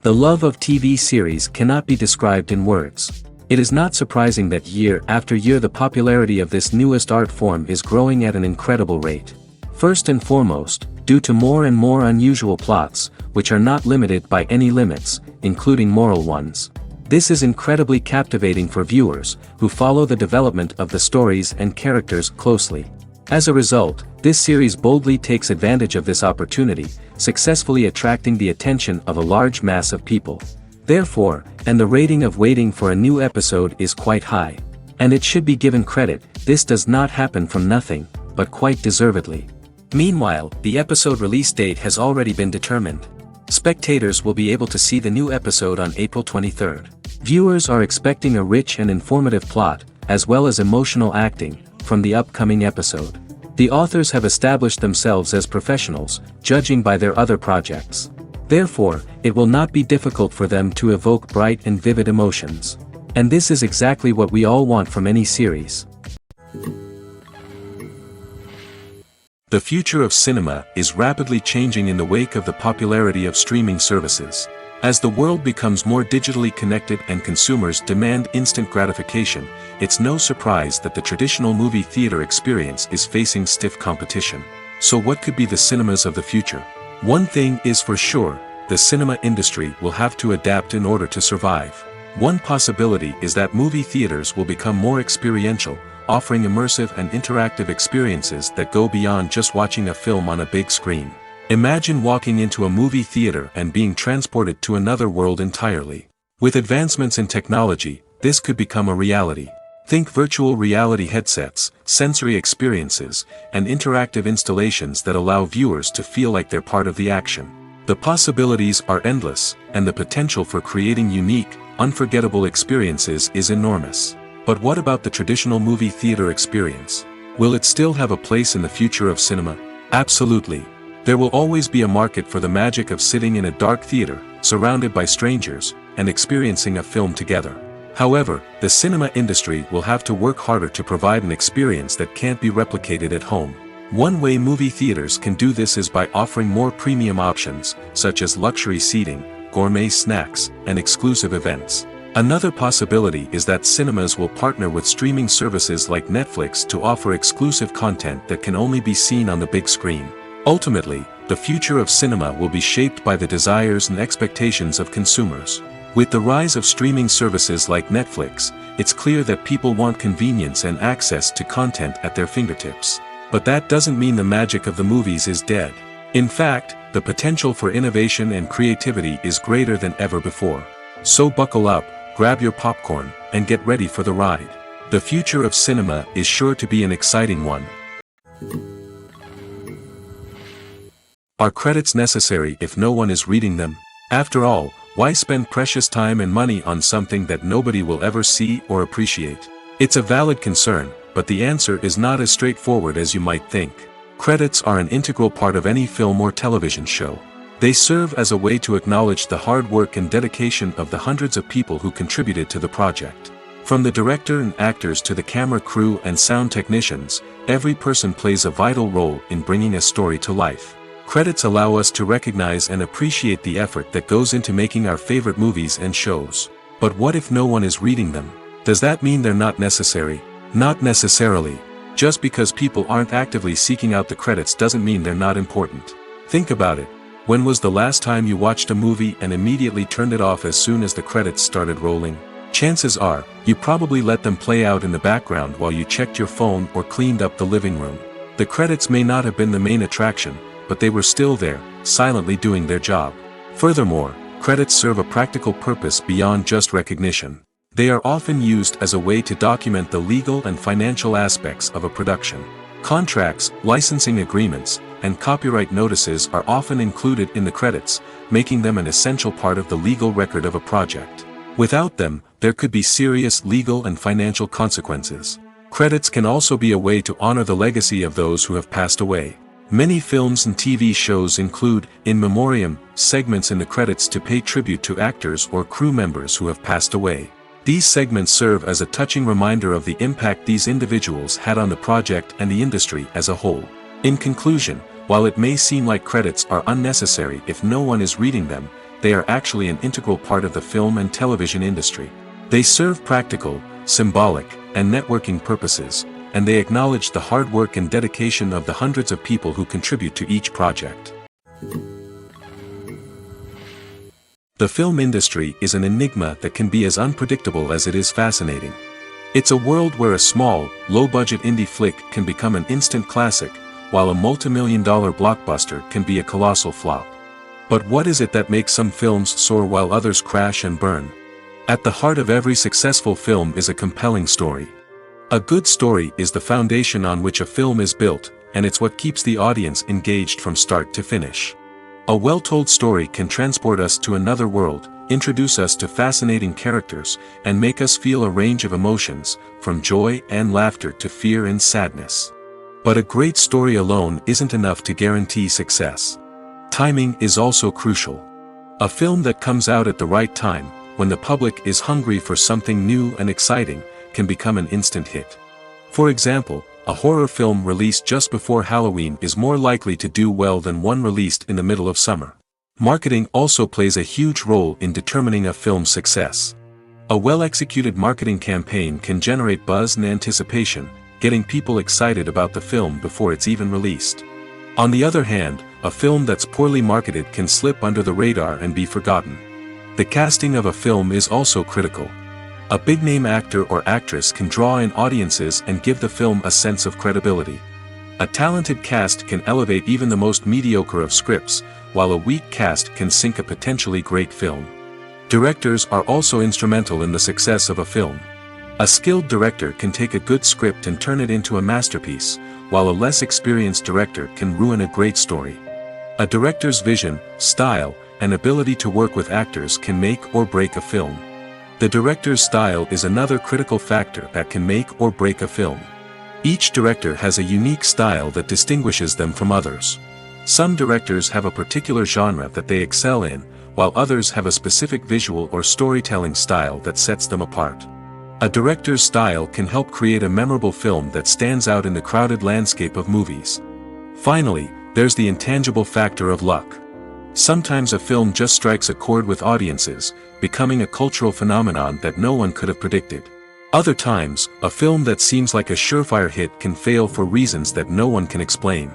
The love of TV series cannot be described in words. It is not surprising that year after year the popularity of this newest art form is growing at an incredible rate. First and foremost, due to more and more unusual plots, which are not limited by any limits, including moral ones. This is incredibly captivating for viewers, who follow the development of the stories and characters closely. As a result, this series boldly takes advantage of this opportunity, successfully attracting the attention of a large mass of people. Therefore, and the rating of waiting for a new episode is quite high. And it should be given credit, this does not happen from nothing, but quite deservedly. Meanwhile, the episode release date has already been determined. Spectators will be able to see the new episode on April 23rd. Viewers are expecting a rich and informative plot, as well as emotional acting, from the upcoming episode. The authors have established themselves as professionals, judging by their other projects. Therefore, it will not be difficult for them to evoke bright and vivid emotions. And this is exactly what we all want from any series. The future of cinema is rapidly changing in the wake of the popularity of streaming services. As the world becomes more digitally connected and consumers demand instant gratification, it's no surprise that the traditional movie theater experience is facing stiff competition. So what could be the cinemas of the future? One thing is for sure, the cinema industry will have to adapt in order to survive. One possibility is that movie theaters will become more experiential, offering immersive and interactive experiences that go beyond just watching a film on a big screen. Imagine walking into a movie theater and being transported to another world entirely. With advancements in technology, this could become a reality. Think virtual reality headsets, sensory experiences, and interactive installations that allow viewers to feel like they're part of the action. The possibilities are endless, and the potential for creating unique, unforgettable experiences is enormous. But what about the traditional movie theater experience? Will it still have a place in the future of cinema? Absolutely. There will always be a market for the magic of sitting in a dark theater, surrounded by strangers, and experiencing a film together. However, the cinema industry will have to work harder to provide an experience that can't be replicated at home. One way movie theaters can do this is by offering more premium options, such as luxury seating, gourmet snacks, and exclusive events. Another possibility is that cinemas will partner with streaming services like Netflix to offer exclusive content that can only be seen on the big screen. Ultimately, the future of cinema will be shaped by the desires and expectations of consumers. With the rise of streaming services like Netflix, it's clear that people want convenience and access to content at their fingertips. But that doesn't mean the magic of the movies is dead. In fact, the potential for innovation and creativity is greater than ever before. So buckle up, grab your popcorn, and get ready for the ride. The future of cinema is sure to be an exciting one. Are credits necessary if no one is reading them? After all, why spend precious time and money on something that nobody will ever see or appreciate? It's a valid concern, but the answer is not as straightforward as you might think. Credits are an integral part of any film or television show. They serve as a way to acknowledge the hard work and dedication of the hundreds of people who contributed to the project. From the director and actors to the camera crew and sound technicians, every person plays a vital role in bringing a story to life. Credits allow us to recognize and appreciate the effort that goes into making our favorite movies and shows. But what if no one is reading them? Does that mean they're not necessary? Not necessarily. Just because people aren't actively seeking out the credits doesn't mean they're not important. Think about it. When was the last time you watched a movie and immediately turned it off as soon as the credits started rolling? Chances are, you probably let them play out in the background while you checked your phone or cleaned up the living room. The credits may not have been the main attraction, but they were still there, silently doing their job. Furthermore, credits serve a practical purpose beyond just recognition. They are often used as a way to document the legal and financial aspects of a production. Contracts, licensing agreements, and copyright notices are often included in the credits, making them an essential part of the legal record of a project. Without them, there could be serious legal and financial consequences. Credits can also be a way to honor the legacy of those who have passed away. Many films and TV shows include, in memoriam, segments in the credits to pay tribute to actors or crew members who have passed away. These segments serve as a touching reminder of the impact these individuals had on the project and the industry as a whole. In conclusion, while it may seem like credits are unnecessary if no one is reading them, they are actually an integral part of the film and television industry. They serve practical, symbolic, and networking purposes, and they acknowledge the hard work and dedication of the hundreds of people who contribute to each project. The film industry is an enigma that can be as unpredictable as it is fascinating. It's a world where a small, low-budget indie flick can become an instant classic, while a multi-million-dollar blockbuster can be a colossal flop. But what is it that makes some films soar while others crash and burn? At the heart of every successful film is a compelling story. A good story is the foundation on which a film is built, and it's what keeps the audience engaged from start to finish. A well-told story can transport us to another world, introduce us to fascinating characters, and make us feel a range of emotions, from joy and laughter to fear and sadness. But a great story alone isn't enough to guarantee success. Timing is also crucial. A film that comes out at the right time, when the public is hungry for something new and exciting, can become an instant hit. For example, a horror film released just before Halloween is more likely to do well than one released in the middle of summer. Marketing also plays a huge role in determining a film's success. A well-executed marketing campaign can generate buzz and anticipation, getting people excited about the film before it's even released. On the other hand, a film that's poorly marketed can slip under the radar and be forgotten. The casting of a film is also critical. A big-name actor or actress can draw in audiences and give the film a sense of credibility. A talented cast can elevate even the most mediocre of scripts, while a weak cast can sink a potentially great film. Directors are also instrumental in the success of a film. A skilled director can take a good script and turn it into a masterpiece, while a less experienced director can ruin a great story. A director's vision, style, and ability to work with actors can make or break a film. The director's style is another critical factor that can make or break a film. Each director has a unique style that distinguishes them from others. Some directors have a particular genre that they excel in, while others have a specific visual or storytelling style that sets them apart. A director's style can help create a memorable film that stands out in the crowded landscape of movies. Finally, there's the intangible factor of luck. Sometimes a film just strikes a chord with audiences, becoming a cultural phenomenon that no one could have predicted. Other times, a film that seems like a surefire hit can fail for reasons that no one can explain.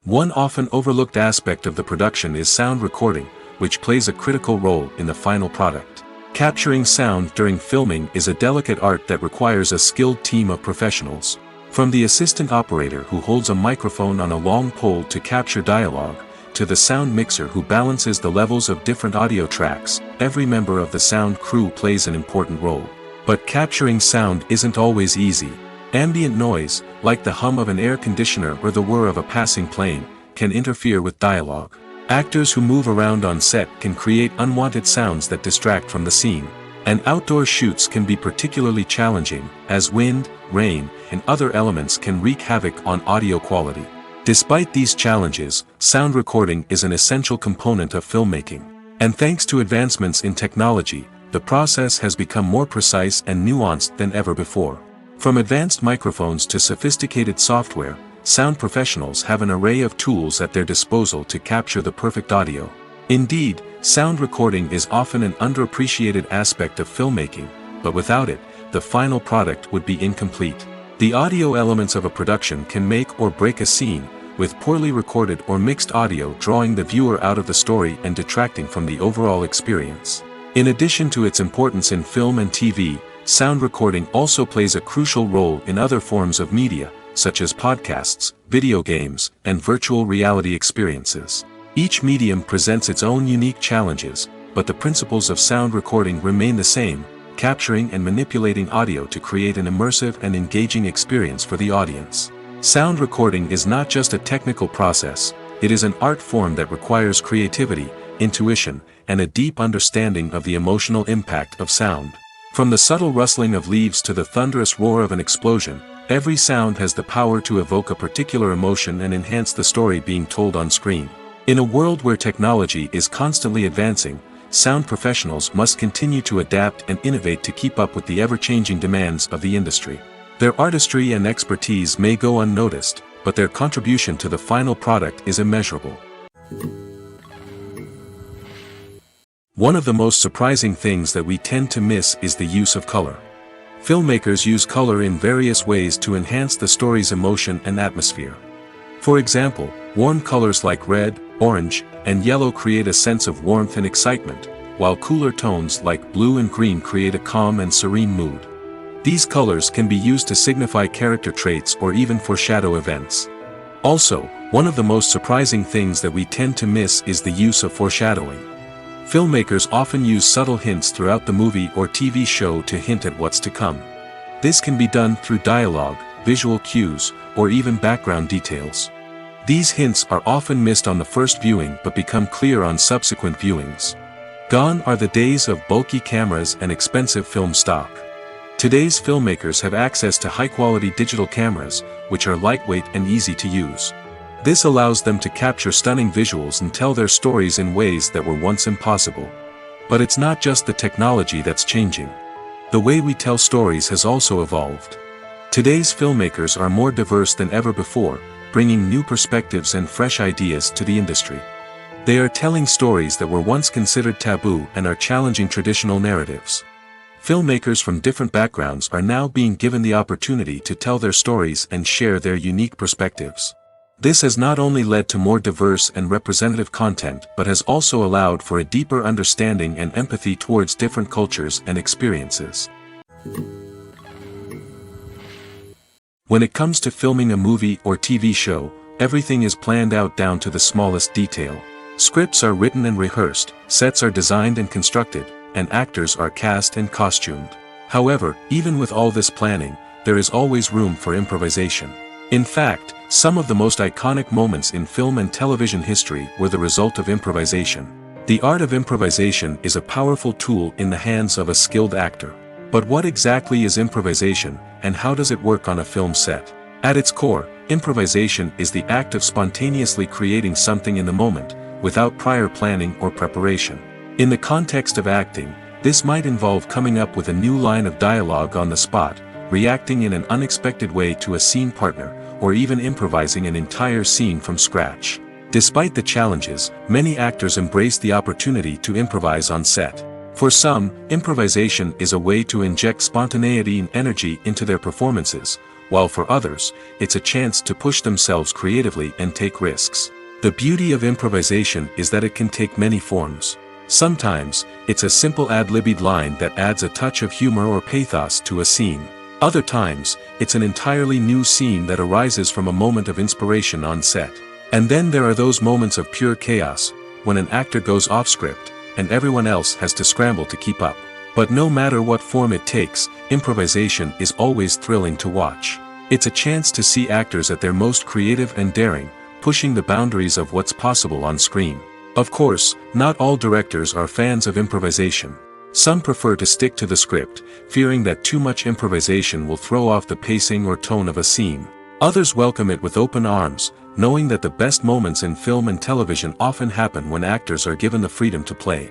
One often overlooked aspect of the production is sound recording, which plays a critical role in the final product. Capturing sound during filming is a delicate art that requires a skilled team of professionals. From the assistant operator who holds a microphone on a long pole to capture dialogue, to the sound mixer who balances the levels of different audio tracks, every member of the sound crew plays an important role. But capturing sound isn't always easy. Ambient noise, like the hum of an air conditioner or the whir of a passing plane, can interfere with dialogue. Actors who move around on set can create unwanted sounds that distract from the scene. And outdoor shoots can be particularly challenging, as wind, rain, and other elements can wreak havoc on audio quality. Despite these challenges, sound recording is an essential component of filmmaking. And thanks to advancements in technology, the process has become more precise and nuanced than ever before. From advanced microphones to sophisticated software, sound professionals have an array of tools at their disposal to capture the perfect audio. Indeed, sound recording is often an underappreciated aspect of filmmaking, but without it, the final product would be incomplete. The audio elements of a production can make or break a scene, with poorly recorded or mixed audio drawing the viewer out of the story and detracting from the overall experience. In addition to its importance in film and TV, sound recording also plays a crucial role in other forms of media, such as podcasts, video games, and virtual reality experiences. Each medium presents its own unique challenges, but the principles of sound recording remain the same, capturing and manipulating audio to create an immersive and engaging experience for the audience. Sound recording is not just a technical process, it is an art form that requires creativity, intuition, and a deep understanding of the emotional impact of sound. From the subtle rustling of leaves to the thunderous roar of an explosion, every sound has the power to evoke a particular emotion and enhance the story being told on screen. In a world where technology is constantly advancing, sound professionals must continue to adapt and innovate to keep up with the ever-changing demands of the industry. Their artistry and expertise may go unnoticed, but their contribution to the final product is immeasurable. One of the most surprising things that we tend to miss is the use of color. Filmmakers use color in various ways to enhance the story's emotion and atmosphere. For example, warm colors like red, orange, and yellow create a sense of warmth and excitement, while cooler tones like blue and green create a calm and serene mood. These colors can be used to signify character traits or even foreshadow events. Also, one of the most surprising things that we tend to miss is the use of foreshadowing. Filmmakers often use subtle hints throughout the movie or TV show to hint at what's to come. This can be done through dialogue, visual cues, or even background details. These hints are often missed on the first viewing but become clear on subsequent viewings. Gone are the days of bulky cameras and expensive film stock. Today's filmmakers have access to high-quality digital cameras, which are lightweight and easy to use. This allows them to capture stunning visuals and tell their stories in ways that were once impossible. But it's not just the technology that's changing. The way we tell stories has also evolved. Today's filmmakers are more diverse than ever before, bringing new perspectives and fresh ideas to the industry. They are telling stories that were once considered taboo and are challenging traditional narratives. Filmmakers from different backgrounds are now being given the opportunity to tell their stories and share their unique perspectives. This has not only led to more diverse and representative content but has also allowed for a deeper understanding and empathy towards different cultures and experiences. When it comes to filming a movie or TV show, everything is planned out down to the smallest detail. Scripts are written and rehearsed, sets are designed and constructed, and actors are cast and costumed. However, even with all this planning, there is always room for improvisation. In fact, some of the most iconic moments in film and television history were the result of improvisation. The art of improvisation is a powerful tool in the hands of a skilled actor. But what exactly is improvisation, and how does it work on a film set? At its core, improvisation is the act of spontaneously creating something in the moment, without prior planning or preparation. In the context of acting, this might involve coming up with a new line of dialogue on the spot, reacting in an unexpected way to a scene partner, or even improvising an entire scene from scratch. Despite the challenges, many actors embrace the opportunity to improvise on set. For some, improvisation is a way to inject spontaneity and energy into their performances, while for others, it's a chance to push themselves creatively and take risks. The beauty of improvisation is that it can take many forms. Sometimes, it's a simple ad-libbed line that adds a touch of humor or pathos to a scene. Other times, it's an entirely new scene that arises from a moment of inspiration on set. And then there are those moments of pure chaos, when an actor goes off script, and everyone else has to scramble to keep up. But no matter what form it takes, improvisation is always thrilling to watch. It's a chance to see actors at their most creative and daring, pushing the boundaries of what's possible on screen. Of course, not all directors are fans of improvisation. Some prefer to stick to the script, fearing that too much improvisation will throw off the pacing or tone of a scene. Others welcome it with open arms, knowing that the best moments in film and television often happen when actors are given the freedom to play.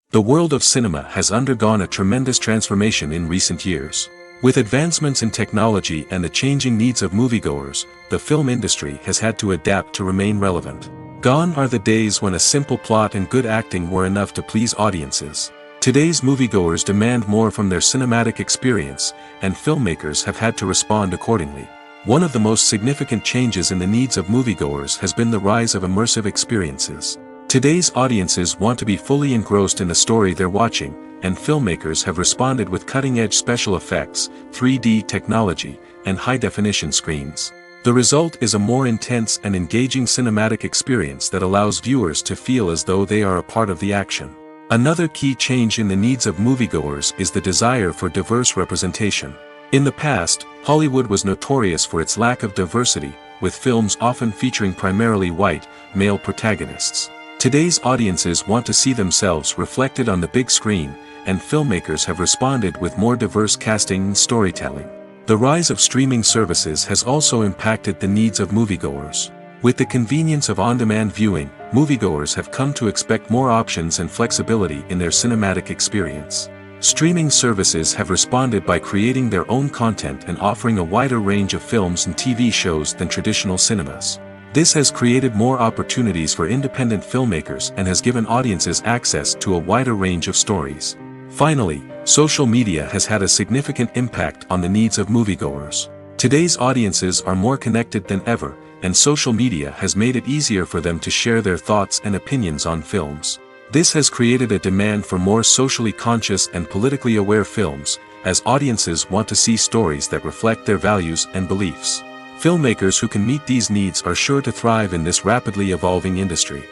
The world of cinema has undergone a tremendous transformation in recent years. With advancements in technology and the changing needs of moviegoers, the film industry has had to adapt to remain relevant. Gone are the days when a simple plot and good acting were enough to please audiences. Today's moviegoers demand more from their cinematic experience, and filmmakers have had to respond accordingly. One of the most significant changes in the needs of moviegoers has been the rise of immersive experiences. Today's audiences want to be fully engrossed in the story they're watching, and filmmakers have responded with cutting-edge special effects, 3D technology, and high-definition screens. The result is a more intense and engaging cinematic experience that allows viewers to feel as though they are a part of the action. Another key change in the needs of moviegoers is the desire for diverse representation. In the past, Hollywood was notorious for its lack of diversity, with films often featuring primarily white, male protagonists. Today's audiences want to see themselves reflected on the big screen, and filmmakers have responded with more diverse casting and storytelling. The rise of streaming services has also impacted the needs of moviegoers. With the convenience of on-demand viewing, moviegoers have come to expect more options and flexibility in their cinematic experience. Streaming services have responded by creating their own content and offering a wider range of films and TV shows than traditional cinemas. This has created more opportunities for independent filmmakers and has given audiences access to a wider range of stories. Finally, social media has had a significant impact on the needs of moviegoers. Today's audiences are more connected than ever, and social media has made it easier for them to share their thoughts and opinions on films. This has created a demand for more socially conscious and politically aware films, as audiences want to see stories that reflect their values and beliefs. Filmmakers who can meet these needs are sure to thrive in this rapidly evolving industry.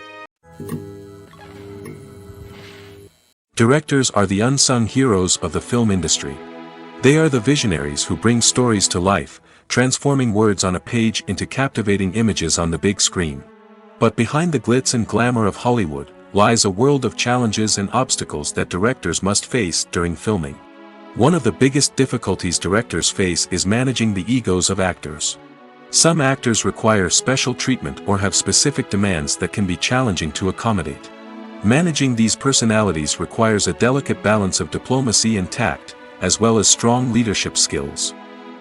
Directors are the unsung heroes of the film industry. They are the visionaries who bring stories to life, transforming words on a page into captivating images on the big screen. But behind the glitz and glamour of Hollywood lies a world of challenges and obstacles that directors must face during filming. One of the biggest difficulties directors face is managing the egos of actors. Some actors require special treatment or have specific demands that can be challenging to accommodate. Managing these personalities requires a delicate balance of diplomacy and tact, as well as strong leadership skills.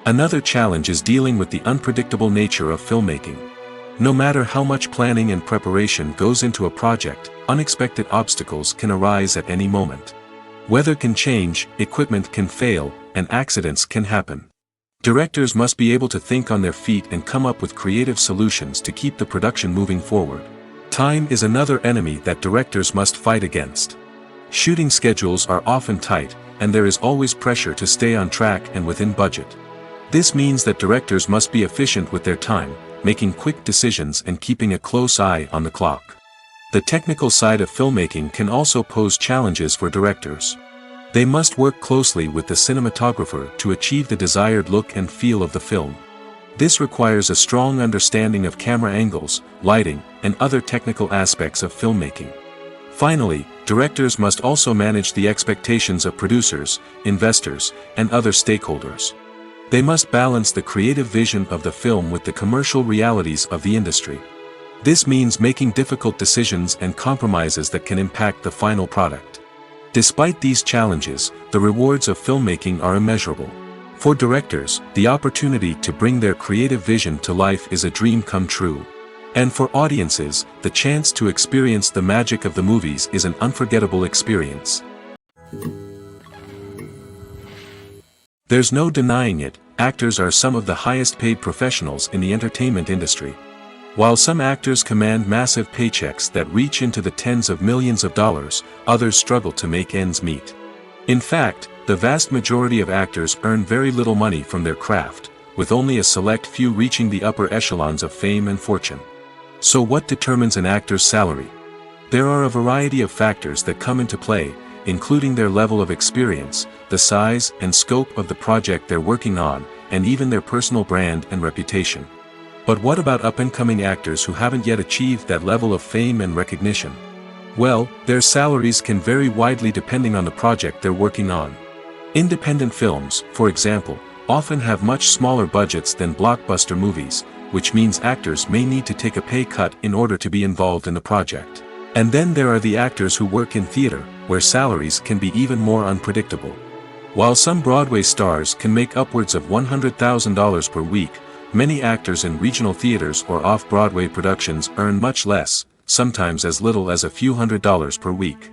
Another challenge is dealing with the unpredictable nature of filmmaking. No matter how much planning and preparation goes into a project, unexpected obstacles can arise at any moment. Weather can change, equipment can fail, and accidents can happen. Directors must be able to think on their feet and come up with creative solutions to keep the production moving forward. Time is another enemy that directors must fight against. Shooting schedules are often tight, and there is always pressure to stay on track and within budget. This means that directors must be efficient with their time, making quick decisions and keeping a close eye on the clock. The technical side of filmmaking can also pose challenges for directors. They must work closely with the cinematographer to achieve the desired look and feel of the film. This requires a strong understanding of camera angles, lighting, and other technical aspects of filmmaking. Finally, directors must also manage the expectations of producers, investors, and other stakeholders. They must balance the creative vision of the film with the commercial realities of the industry. This means making difficult decisions and compromises that can impact the final product. Despite these challenges, the rewards of filmmaking are immeasurable. For directors, the opportunity to bring their creative vision to life is a dream come true. And for audiences, the chance to experience the magic of the movies is an unforgettable experience. There's no denying it, actors are some of the highest paid professionals in the entertainment industry. While some actors command massive paychecks that reach into the tens of millions of dollars, others struggle to make ends meet. In fact, the vast majority of actors earn very little money from their craft, with only a select few reaching the upper echelons of fame and fortune. So what determines an actor's salary? There are a variety of factors that come into play, including their level of experience, the size and scope of the project they're working on, and even their personal brand and reputation. But what about up-and-coming actors who haven't yet achieved that level of fame and recognition? Well, their salaries can vary widely depending on the project they're working on. Independent films, for example, often have much smaller budgets than blockbuster movies, which means actors may need to take a pay cut in order to be involved in the project. And then there are the actors who work in theater, where salaries can be even more unpredictable. While some Broadway stars can make upwards of $100,000 per week, many actors in regional theaters or off-Broadway productions earn much less, sometimes as little as a few $100s per week.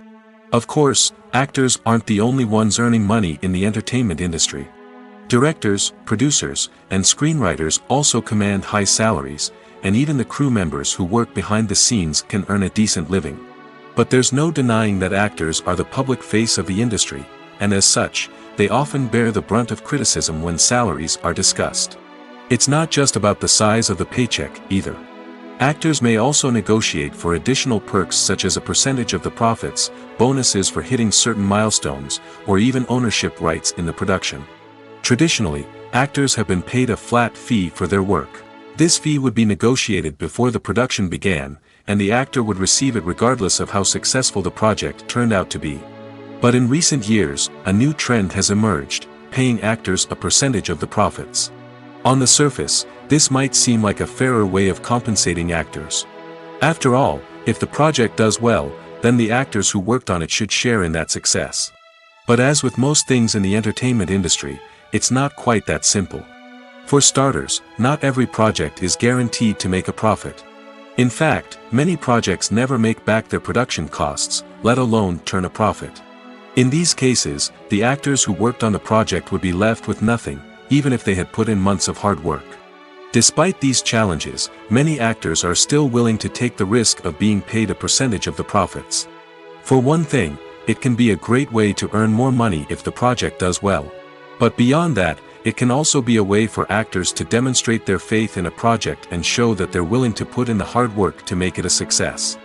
Of course, actors aren't the only ones earning money in the entertainment industry. Directors, producers, and screenwriters also command high salaries, and even the crew members who work behind the scenes can earn a decent living. But there's no denying that actors are the public face of the industry, and as such, they often bear the brunt of criticism when salaries are discussed. It's not just about the size of the paycheck, either. Actors may also negotiate for additional perks such as a percentage of the profits, bonuses for hitting certain milestones, or even ownership rights in the production. Traditionally, actors have been paid a flat fee for their work. This fee would be negotiated before the production began, and the actor would receive it regardless of how successful the project turned out to be. But in recent years, a new trend has emerged, paying actors a percentage of the profits. On the surface, this might seem like a fairer way of compensating actors. After all, if the project does well, then the actors who worked on it should share in that success. But as with most things in the entertainment industry, it's not quite that simple. For starters, not every project is guaranteed to make a profit. In fact, many projects never make back their production costs, let alone turn a profit. In these cases, the actors who worked on the project would be left with nothing, even if they had put in months of hard work. Despite these challenges, many actors are still willing to take the risk of being paid a percentage of the profits. For one thing, it can be a great way to earn more money if the project does well. But beyond that, it can also be a way for actors to demonstrate their faith in a project and show that they're willing to put in the hard work to make it a success.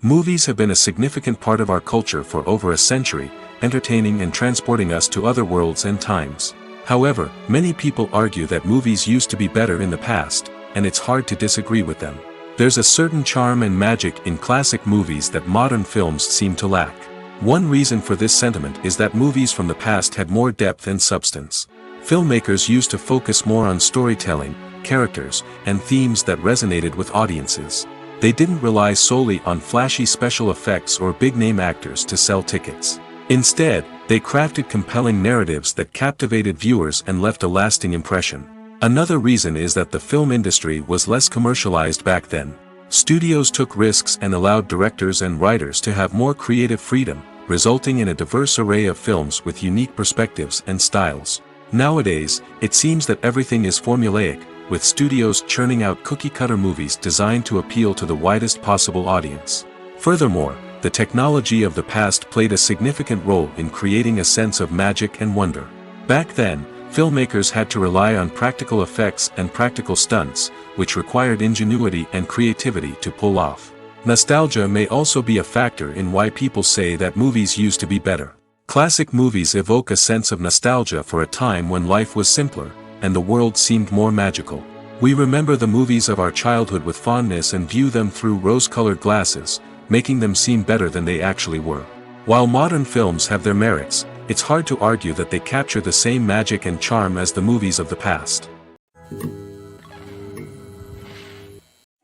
Movies have been a significant part of our culture for over a century, entertaining and transporting us to other worlds and times. However, many people argue that movies used to be better in the past, and it's hard to disagree with them. There's a certain charm and magic in classic movies that modern films seem to lack. One reason for this sentiment is that movies from the past had more depth and substance. Filmmakers used to focus more on storytelling, characters, and themes that resonated with audiences. They didn't rely solely on flashy special effects or big-name actors to sell tickets. Instead, they crafted compelling narratives that captivated viewers and left a lasting impression. Another reason is that the film industry was less commercialized back then. Studios took risks and allowed directors and writers to have more creative freedom, resulting in a diverse array of films with unique perspectives and styles. Nowadays, it seems that everything is formulaic, with studios churning out cookie-cutter movies designed to appeal to the widest possible audience. Furthermore, the technology of the past played a significant role in creating a sense of magic and wonder. Back then, filmmakers had to rely on practical effects and practical stunts, which required ingenuity and creativity to pull off. Nostalgia may also be a factor in why people say that movies used to be better. Classic movies evoke a sense of nostalgia for a time when life was simpler, and the world seemed more magical. We remember the movies of our childhood with fondness and view them through rose-colored glasses, making them seem better than they actually were. While modern films have their merits, it's hard to argue that they capture the same magic and charm as the movies of the past.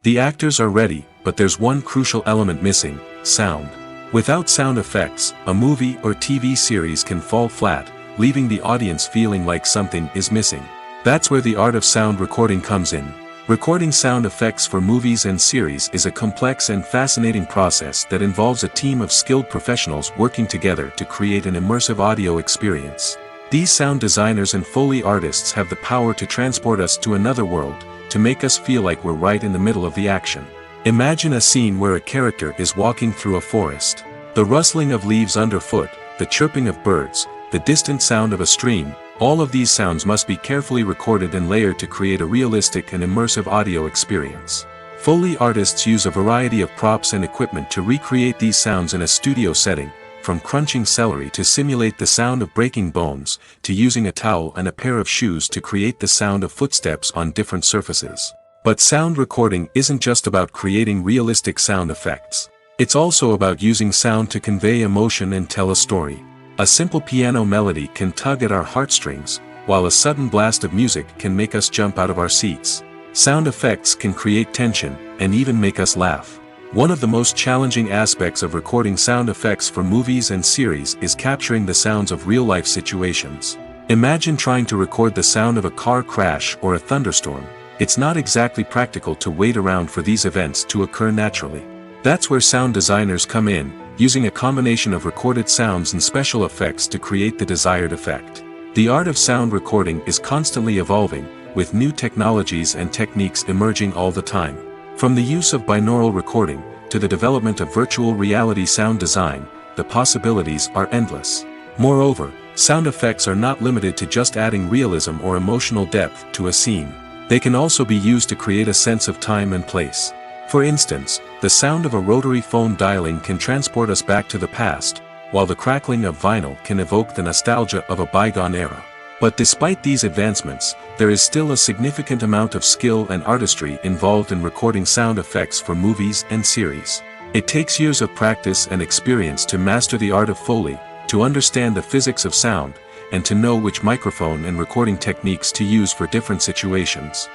The actors are ready, but there's one crucial element missing: sound. Without sound effects, a movie or TV series can fall flat, leaving the audience feeling like something is missing. That's where the art of sound recording comes in. Recording sound effects for movies and series is a complex and fascinating process that involves a team of skilled professionals working together to create an immersive audio experience. These sound designers and Foley artists have the power to transport us to another world, to make us feel like we're right in the middle of the action. Imagine a scene where a character is walking through a forest. The rustling of leaves underfoot, the chirping of birds, the distant sound of a stream, all of these sounds must be carefully recorded and layered to create a realistic and immersive audio experience. Foley artists use a variety of props and equipment to recreate these sounds in a studio setting, from crunching celery to simulate the sound of breaking bones, to using a towel and a pair of shoes to create the sound of footsteps on different surfaces. But sound recording isn't just about creating realistic sound effects. It's also about using sound to convey emotion and tell a story. A simple piano melody can tug at our heartstrings, while a sudden blast of music can make us jump out of our seats. Sound effects can create tension, and even make us laugh. One of the most challenging aspects of recording sound effects for movies and series is capturing the sounds of real-life situations. Imagine trying to record the sound of a car crash or a thunderstorm. It's not exactly practical to wait around for these events to occur naturally. That's where sound designers come in, using a combination of recorded sounds and special effects to create the desired effect. The art of sound recording is constantly evolving, with new technologies and techniques emerging all the time. From the use of binaural recording, to the development of virtual reality sound design, the possibilities are endless. Moreover, sound effects are not limited to just adding realism or emotional depth to a scene. They can also be used to create a sense of time and place. For instance, the sound of a rotary phone dialing can transport us back to the past, while the crackling of vinyl can evoke the nostalgia of a bygone era. But despite these advancements, there is still a significant amount of skill and artistry involved in recording sound effects for movies and series. It takes years of practice and experience to master the art of Foley, to understand the physics of sound, and to know which microphone and recording techniques to use for different situations.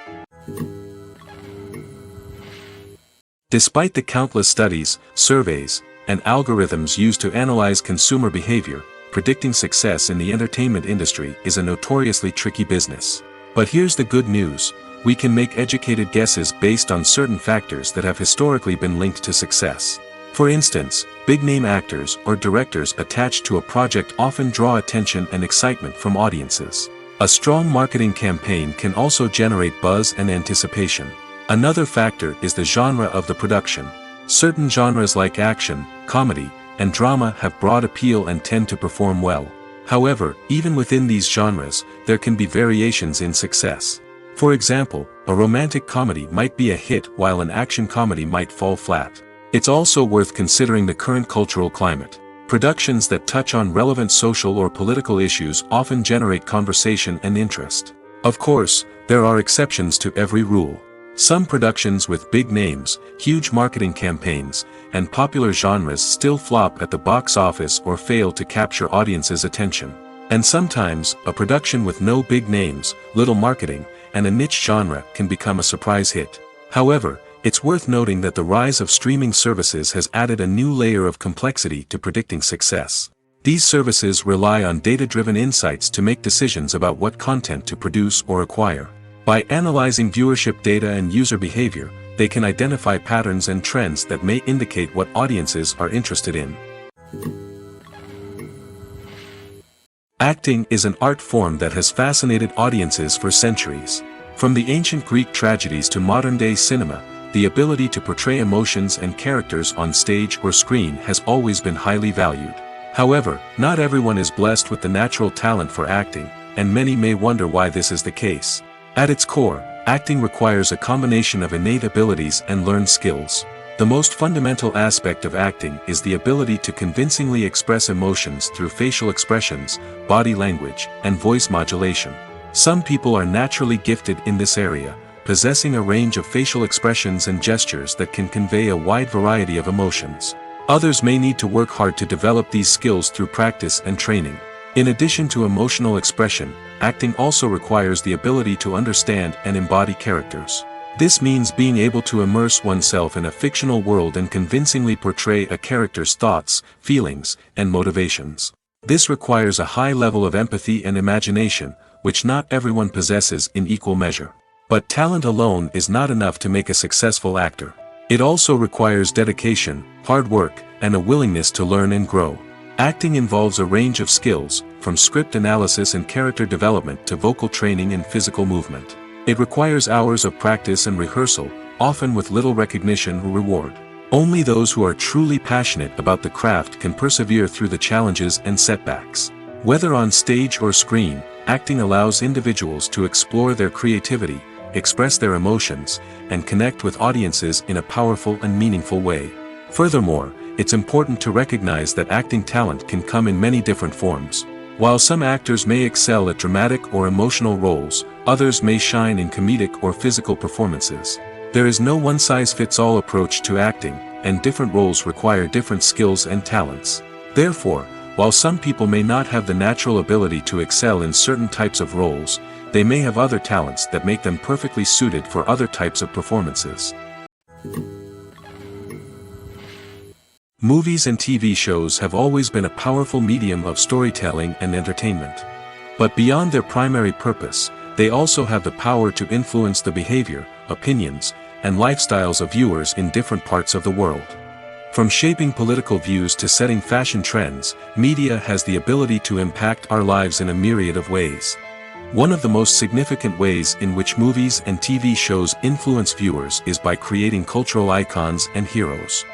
Despite the countless studies, surveys, and algorithms used to analyze consumer behavior, predicting success in the entertainment industry is a notoriously tricky business. But here's the good news: we can make educated guesses based on certain factors that have historically been linked to success. For instance, big-name actors or directors attached to a project often draw attention and excitement from audiences. A strong marketing campaign can also generate buzz and anticipation. Another factor is the genre of the production. Certain genres like action, comedy, and drama have broad appeal and tend to perform well. However, even within these genres, there can be variations in success. For example, a romantic comedy might be a hit while an action comedy might fall flat. It's also worth considering the current cultural climate. Productions that touch on relevant social or political issues often generate conversation and interest. Of course, there are exceptions to every rule. Some productions with big names, huge marketing campaigns, and popular genres still flop at the box office or fail to capture audiences' attention. And sometimes, a production with no big names, little marketing, and a niche genre can become a surprise hit. However, it's worth noting that the rise of streaming services has added a new layer of complexity to predicting success. These services rely on data-driven insights to make decisions about what content to produce or acquire. By analyzing viewership data and user behavior, they can identify patterns and trends that may indicate what audiences are interested in. Acting is an art form that has fascinated audiences for centuries. From the ancient Greek tragedies to modern-day cinema, the ability to portray emotions and characters on stage or screen has always been highly valued. However, not everyone is blessed with the natural talent for acting, and many may wonder why this is the case. At its core, acting requires a combination of innate abilities and learned skills. The most fundamental aspect of acting is the ability to convincingly express emotions through facial expressions, body language, and voice modulation. Some people are naturally gifted in this area, possessing a range of facial expressions and gestures that can convey a wide variety of emotions. Others may need to work hard to develop these skills through practice and training. In addition to emotional expression, acting also requires the ability to understand and embody characters. This means being able to immerse oneself in a fictional world and convincingly portray a character's thoughts, feelings, and motivations. This requires a high level of empathy and imagination, which not everyone possesses in equal measure. But talent alone is not enough to make a successful actor. It also requires dedication, hard work, and a willingness to learn and grow. Acting involves a range of skills, from script analysis and character development to vocal training and physical movement. It requires hours of practice and rehearsal, often with little recognition or reward. Only those who are truly passionate about the craft can persevere through the challenges and setbacks. Whether on stage or screen, acting allows individuals to explore their creativity, express their emotions, and connect with audiences in a powerful and meaningful way. Furthermore, it's important to recognize that acting talent can come in many different forms. While some actors may excel at dramatic or emotional roles, others may shine in comedic or physical performances. There is no one-size-fits-all approach to acting, and different roles require different skills and talents. Therefore, while some people may not have the natural ability to excel in certain types of roles, they may have other talents that make them perfectly suited for other types of performances. Movies and TV shows have always been a powerful medium of storytelling and entertainment. But beyond their primary purpose, they also have the power to influence the behavior, opinions, and lifestyles of viewers in different parts of the world. From shaping political views to setting fashion trends, media has the ability to impact our lives in a myriad of ways. One of the most significant ways in which movies and TV shows influence viewers is by creating cultural icons and heroes.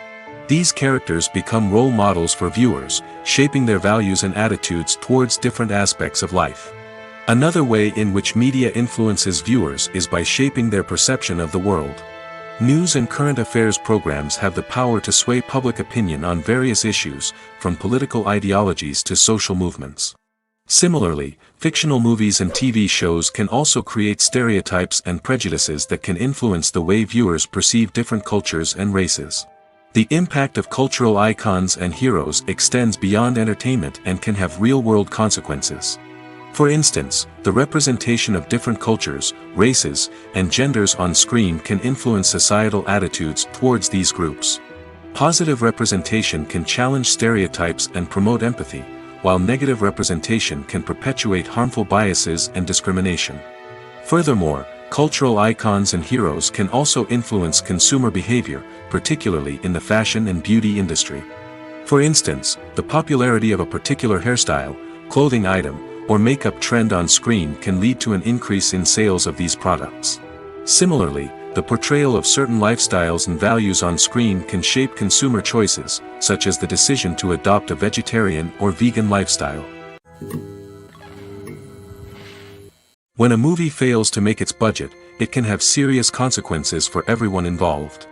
These characters become role models for viewers, shaping their values and attitudes towards different aspects of life. Another way in which media influences viewers is by shaping their perception of the world. News and current affairs programs have the power to sway public opinion on various issues, from political ideologies to social movements. Similarly, fictional movies and TV shows can also create stereotypes and prejudices that can influence the way viewers perceive different cultures and races. The impact of cultural icons and heroes extends beyond entertainment and can have real-world consequences. For instance, the representation of different cultures, races, and genders on screen can influence societal attitudes towards these groups. Positive representation can challenge stereotypes and promote empathy, while negative representation can perpetuate harmful biases and discrimination. Furthermore, Cultural icons and heroes can also influence consumer behavior, particularly in the fashion and beauty industry. For instance, the popularity of a particular hairstyle, clothing item, or makeup trend on screen can lead to an increase in sales of these products. Similarly, the portrayal of certain lifestyles and values on screen can shape consumer choices, such as the decision to adopt a vegetarian or vegan lifestyle. When a movie fails to make its budget, it can have serious consequences for everyone involved.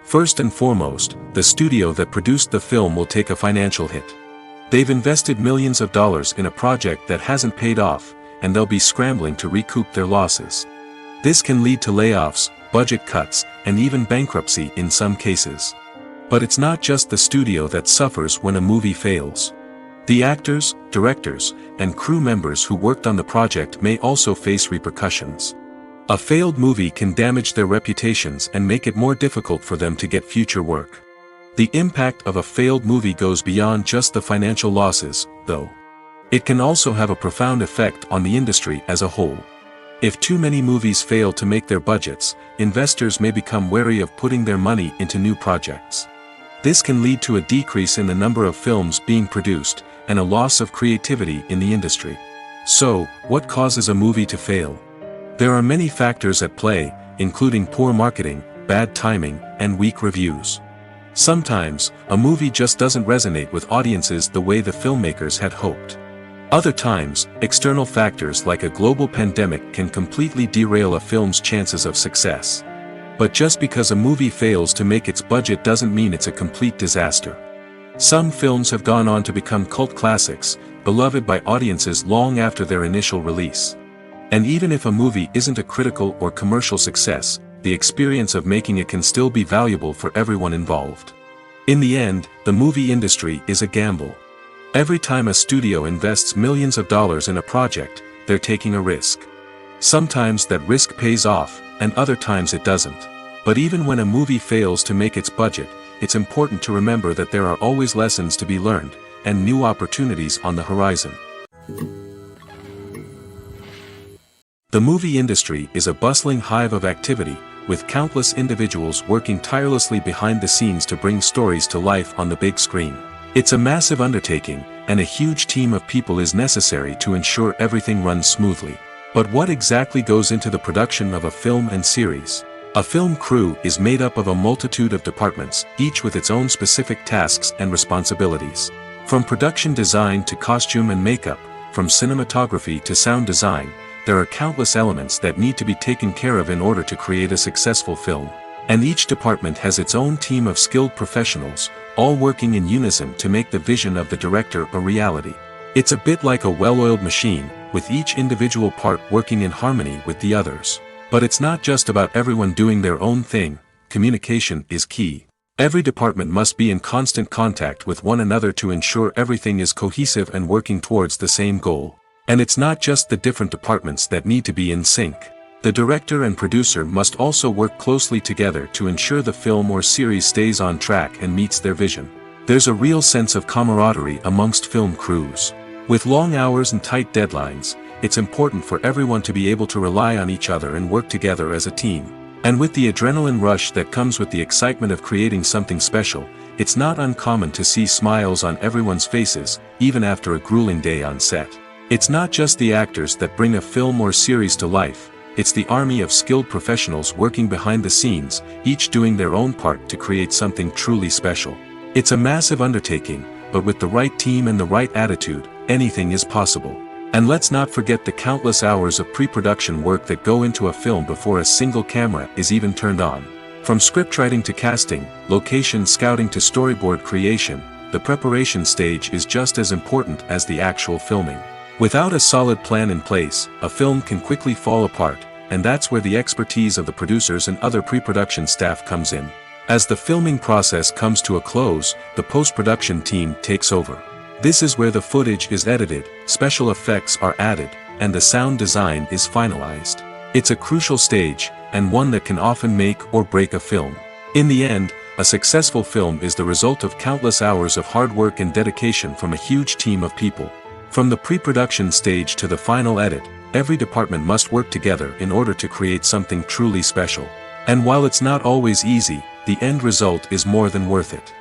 First and foremost, the studio that produced the film will take a financial hit. They've invested millions of dollars in a project that hasn't paid off, and they'll be scrambling to recoup their losses. This can lead to layoffs, budget cuts, and even bankruptcy in some cases. But it's not just the studio that suffers when a movie fails. The actors, directors, and crew members who worked on the project may also face repercussions. A failed movie can damage their reputations and make it more difficult for them to get future work. The impact of a failed movie goes beyond just the financial losses, though. It can also have a profound effect on the industry as a whole. If too many movies fail to make their budgets, investors may become wary of putting their money into new projects. This can lead to a decrease in the number of films being produced, and a loss of creativity in the industry. So, what causes a movie to fail? There are many factors at play, including poor marketing, bad timing, and weak reviews. Sometimes, a movie just doesn't resonate with audiences the way the filmmakers had hoped. Other times, external factors like a global pandemic can completely derail a film's chances of success. But just because a movie fails to make its budget doesn't mean it's a complete disaster. Some films have gone on to become cult classics, beloved by audiences long after their initial release. And even if a movie isn't a critical or commercial success, the experience of making it can still be valuable for everyone involved. In the end, the movie industry is a gamble. Every time a studio invests millions of dollars in a project, they're taking a risk. Sometimes that risk pays off, and other times it doesn't. But even when a movie fails to make its budget, it's important to remember that there are always lessons to be learned, and new opportunities on the horizon. The movie industry is a bustling hive of activity, with countless individuals working tirelessly behind the scenes to bring stories to life on the big screen. It's a massive undertaking, and a huge team of people is necessary to ensure everything runs smoothly. But what exactly goes into the production of a film and series? A film crew is made up of a multitude of departments, each with its own specific tasks and responsibilities. From production design to costume and makeup, from cinematography to sound design, there are countless elements that need to be taken care of in order to create a successful film. And each department has its own team of skilled professionals, all working in unison to make the vision of the director a reality. It's a bit like a well-oiled machine, with each individual part working in harmony with the others. But it's not just about everyone doing their own thing. Communication is key. Every department must be in constant contact with one another to ensure everything is cohesive and working towards the same goal. And it's not just the different departments that need to be in sync. The director and producer must also work closely together to ensure the film or series stays on track and meets their vision. There's a real sense of camaraderie amongst film crews. With long hours and tight deadlines, it's important for everyone to be able to rely on each other and work together as a team. And with the adrenaline rush that comes with the excitement of creating something special, it's not uncommon to see smiles on everyone's faces, even after a grueling day on set. It's not just the actors that bring a film or series to life, it's the army of skilled professionals working behind the scenes, each doing their own part to create something truly special. It's a massive undertaking, but with the right team and the right attitude, anything is possible. And let's not forget the countless hours of pre-production work that go into a film before a single camera is even turned on. From scriptwriting to casting, location scouting to storyboard creation, the preparation stage is just as important as the actual filming. Without a solid plan in place, a film can quickly fall apart, and that's where the expertise of the producers and other pre-production staff comes in. As the filming process comes to a close, the post-production team takes over. This is where the footage is edited, special effects are added, and the sound design is finalized. It's a crucial stage, and one that can often make or break a film. In the end, a successful film is the result of countless hours of hard work and dedication from a huge team of people. From the pre-production stage to the final edit, every department must work together in order to create something truly special. And while it's not always easy, the end result is more than worth it.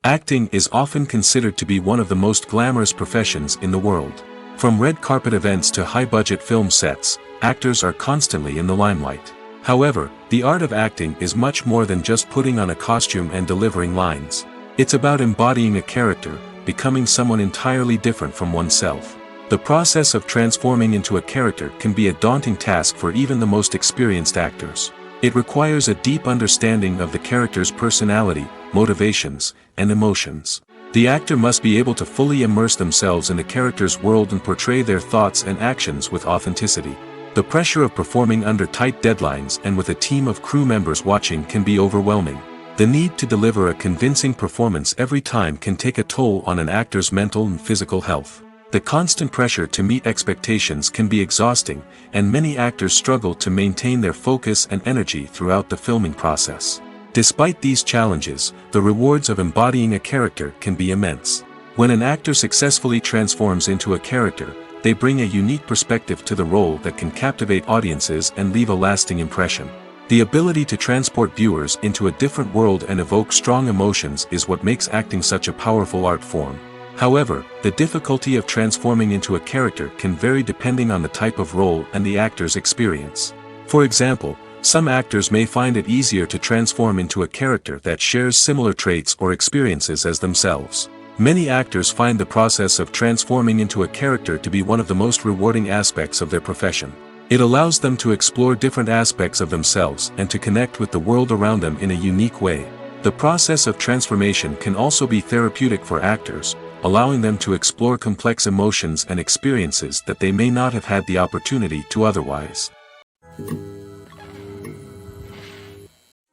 Acting is often considered to be one of the most glamorous professions in the world. From red carpet events to high-budget film sets, actors are constantly in the limelight. However, the art of acting is much more than just putting on a costume and delivering lines. It's about embodying a character, becoming someone entirely different from oneself. The process of transforming into a character can be a daunting task for even the most experienced actors. It requires a deep understanding of the character's personality, motivations, and emotions. The actor must be able to fully immerse themselves in the character's world and portray their thoughts and actions with authenticity. The pressure of performing under tight deadlines and with a team of crew members watching can be overwhelming. The need to deliver a convincing performance every time can take a toll on an actor's mental and physical health. The constant pressure to meet expectations can be exhausting, and many actors struggle to maintain their focus and energy throughout the filming process. Despite these challenges, the rewards of embodying a character can be immense. When an actor successfully transforms into a character, they bring a unique perspective to the role that can captivate audiences and leave a lasting impression. The ability to transport viewers into a different world and evoke strong emotions is what makes acting such a powerful art form. However, the difficulty of transforming into a character can vary depending on the type of role and the actor's experience. For example, some actors may find it easier to transform into a character that shares similar traits or experiences as themselves. Many actors find the process of transforming into a character to be one of the most rewarding aspects of their profession. It allows them to explore different aspects of themselves and to connect with the world around them in a unique way. The process of transformation can also be therapeutic for actors, allowing them to explore complex emotions and experiences that they may not have had the opportunity to otherwise.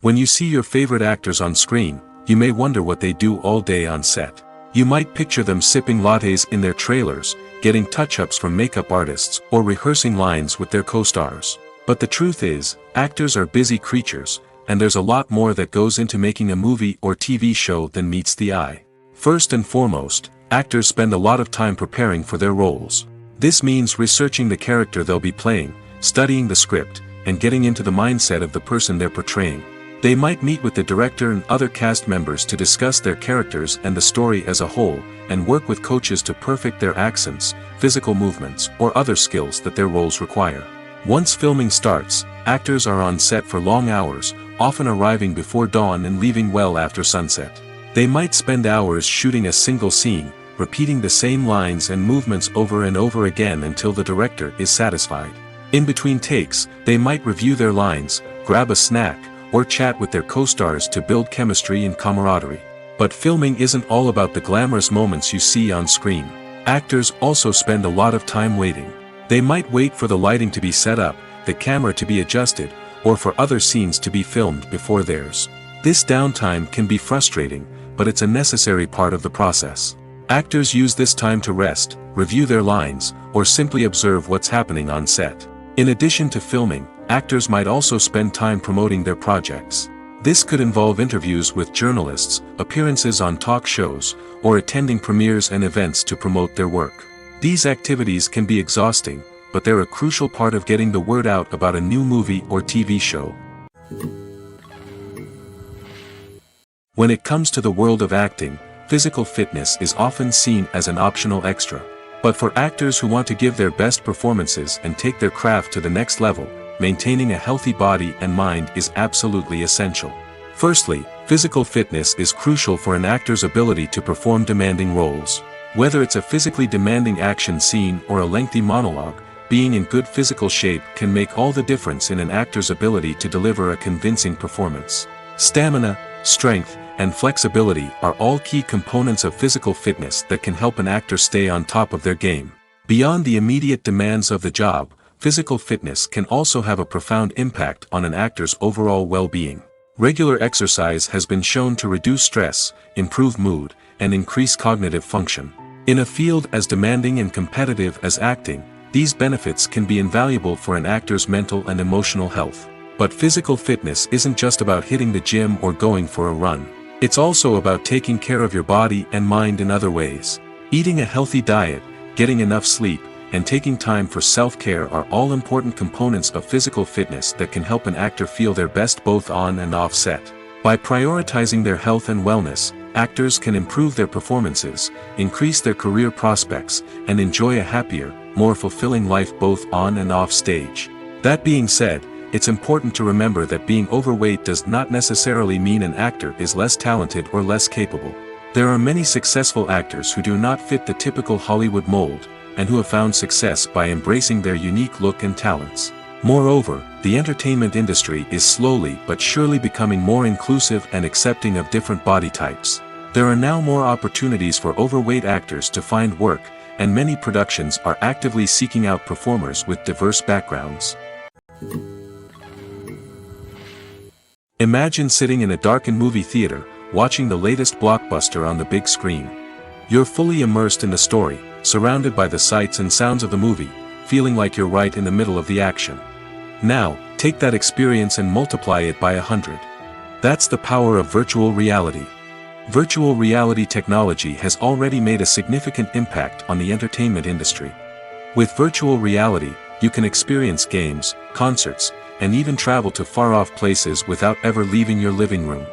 When you see your favorite actors on screen, you may wonder what they do all day on set. You might picture them sipping lattes in their trailers, getting touch-ups from makeup artists, or rehearsing lines with their co-stars. But the truth is, actors are busy creatures, and there's a lot more that goes into making a movie or TV show than meets the eye. First and foremost, actors spend a lot of time preparing for their roles. This means researching the character they'll be playing, studying the script, and getting into the mindset of the person they're portraying. They might meet with the director and other cast members to discuss their characters and the story as a whole, and work with coaches to perfect their accents, physical movements, or other skills that their roles require. Once filming starts, actors are on set for long hours, often arriving before dawn and leaving well after sunset. They might spend hours shooting a single scene, repeating the same lines and movements over and over again until the director is satisfied. In between takes, they might review their lines, grab a snack, or chat with their co-stars to build chemistry and camaraderie. But filming isn't all about the glamorous moments you see on screen. Actors also spend a lot of time waiting. They might wait for the lighting to be set up, the camera to be adjusted, or for other scenes to be filmed before theirs. This downtime can be frustrating, but it's a necessary part of the process. Actors use this time to rest, review their lines, or simply observe what's happening on set. In addition to filming, actors might also spend time promoting their projects. This could involve interviews with journalists, appearances on talk shows, or attending premieres and events to promote their work. These activities can be exhausting, but they're a crucial part of getting the word out about a new movie or TV show. When it comes to the world of acting, physical fitness is often seen as an optional extra. But for actors who want to give their best performances and take their craft to the next level, maintaining a healthy body and mind is absolutely essential. Firstly, physical fitness is crucial for an actor's ability to perform demanding roles. Whether it's a physically demanding action scene or a lengthy monologue, being in good physical shape can make all the difference in an actor's ability to deliver a convincing performance. Stamina, strength, and flexibility are all key components of physical fitness that can help an actor stay on top of their game. Beyond the immediate demands of the job, physical fitness can also have a profound impact on an actor's overall well-being. Regular exercise has been shown to reduce stress, improve mood, and increase cognitive function. In a field as demanding and competitive as acting, these benefits can be invaluable for an actor's mental and emotional health. But physical fitness isn't just about hitting the gym or going for a run. It's also about taking care of your body and mind in other ways. Eating a healthy diet, getting enough sleep, and taking time for self-care are all important components of physical fitness that can help an actor feel their best both on and off set. By prioritizing their health and wellness, actors can improve their performances, increase their career prospects, and enjoy a happier, more fulfilling life both on and off stage. That being said, it's important to remember that being overweight does not necessarily mean an actor is less talented or less capable. There are many successful actors who do not fit the typical Hollywood mold, and who have found success by embracing their unique look and talents. Moreover, the entertainment industry is slowly but surely becoming more inclusive and accepting of different body types. There are now more opportunities for overweight actors to find work, and many productions are actively seeking out performers with diverse backgrounds. Imagine sitting in a darkened movie theater, watching the latest blockbuster on the big screen. You're fully immersed in the story, surrounded by the sights and sounds of the movie, feeling like you're right in the middle of the action. Now, take that experience and multiply it by 100. That's the power of virtual reality. Virtual reality technology has already made a significant impact on the entertainment industry. With virtual reality, you can experience games, concerts, and even travel to far-off places without ever leaving your living room.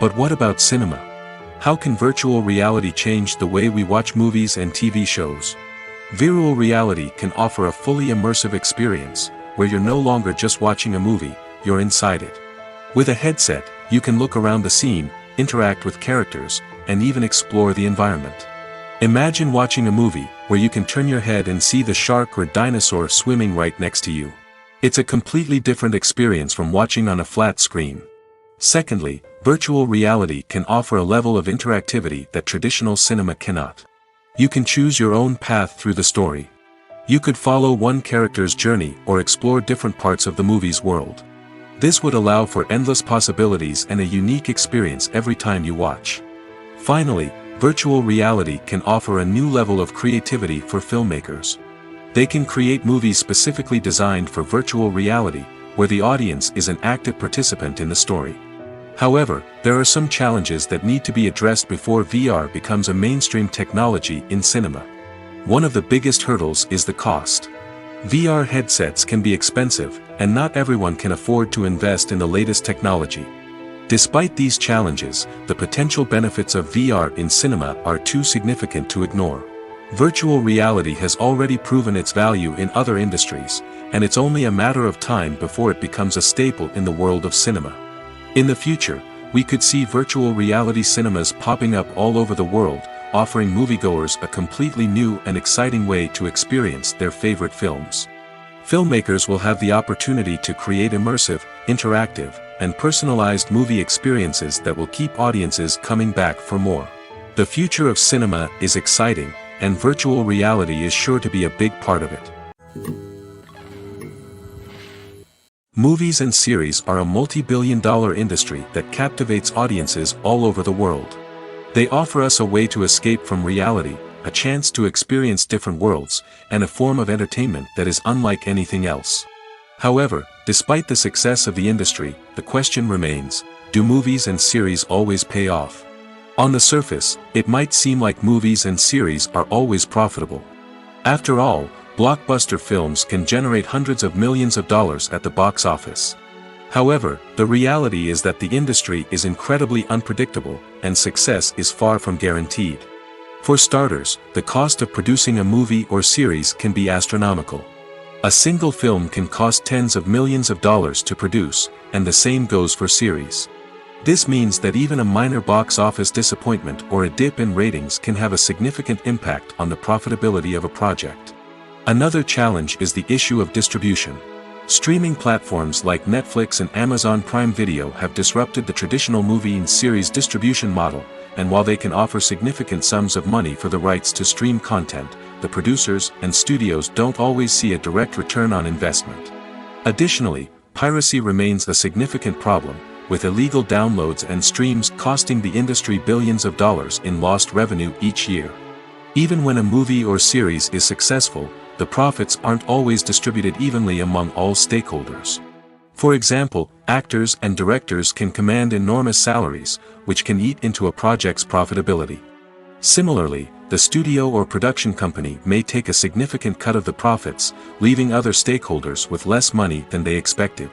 But what about cinema? How can virtual reality change the way we watch movies and TV shows? Virtual reality can offer a fully immersive experience, where you're no longer just watching a movie, you're inside it. With a headset, you can look around the scene, interact with characters, and even explore the environment. Imagine watching a movie, where you can turn your head and see the shark or dinosaur swimming right next to you. It's a completely different experience from watching on a flat screen. Secondly, virtual reality can offer a level of interactivity that traditional cinema cannot. You can choose your own path through the story. You could follow one character's journey or explore different parts of the movie's world. This would allow for endless possibilities and a unique experience every time you watch. Finally, virtual reality can offer a new level of creativity for filmmakers. They can create movies specifically designed for virtual reality, where the audience is an active participant in the story. However, there are some challenges that need to be addressed before VR becomes a mainstream technology in cinema. One of the biggest hurdles is the cost. VR headsets can be expensive, and not everyone can afford to invest in the latest technology. Despite these challenges, the potential benefits of VR in cinema are too significant to ignore. Virtual reality has already proven its value in other industries, and it's only a matter of time before it becomes a staple in the world of cinema. In the future, we could see virtual reality cinemas popping up all over the world, offering moviegoers a completely new and exciting way to experience their favorite films. Filmmakers will have the opportunity to create immersive, interactive, and personalized movie experiences that will keep audiences coming back for more. The future of cinema is exciting, and virtual reality is sure to be a big part of it. Movies and series are a multi-billion-dollar industry that captivates audiences all over the world. They offer us a way to escape from reality, a chance to experience different worlds, and a form of entertainment that is unlike anything else. However, despite the success of the industry, the question remains, do movies and series always pay off? On the surface, it might seem like movies and series are always profitable. After all, blockbuster films can generate hundreds of millions of dollars at the box office. However, the reality is that the industry is incredibly unpredictable, and success is far from guaranteed. For starters, the cost of producing a movie or series can be astronomical. A single film can cost tens of millions of dollars to produce, and the same goes for series. This means that even a minor box office disappointment or a dip in ratings can have a significant impact on the profitability of a project. Another challenge is the issue of distribution. Streaming platforms like Netflix and Amazon Prime Video have disrupted the traditional movie and series distribution model, and while they can offer significant sums of money for the rights to stream content, the producers and studios don't always see a direct return on investment. Additionally, piracy remains a significant problem, with illegal downloads and streams costing the industry billions of dollars in lost revenue each year. Even when a movie or series is successful, the profits aren't always distributed evenly among all stakeholders. For example, actors and directors can command enormous salaries, which can eat into a project's profitability. Similarly, the studio or production company may take a significant cut of the profits, leaving other stakeholders with less money than they expected.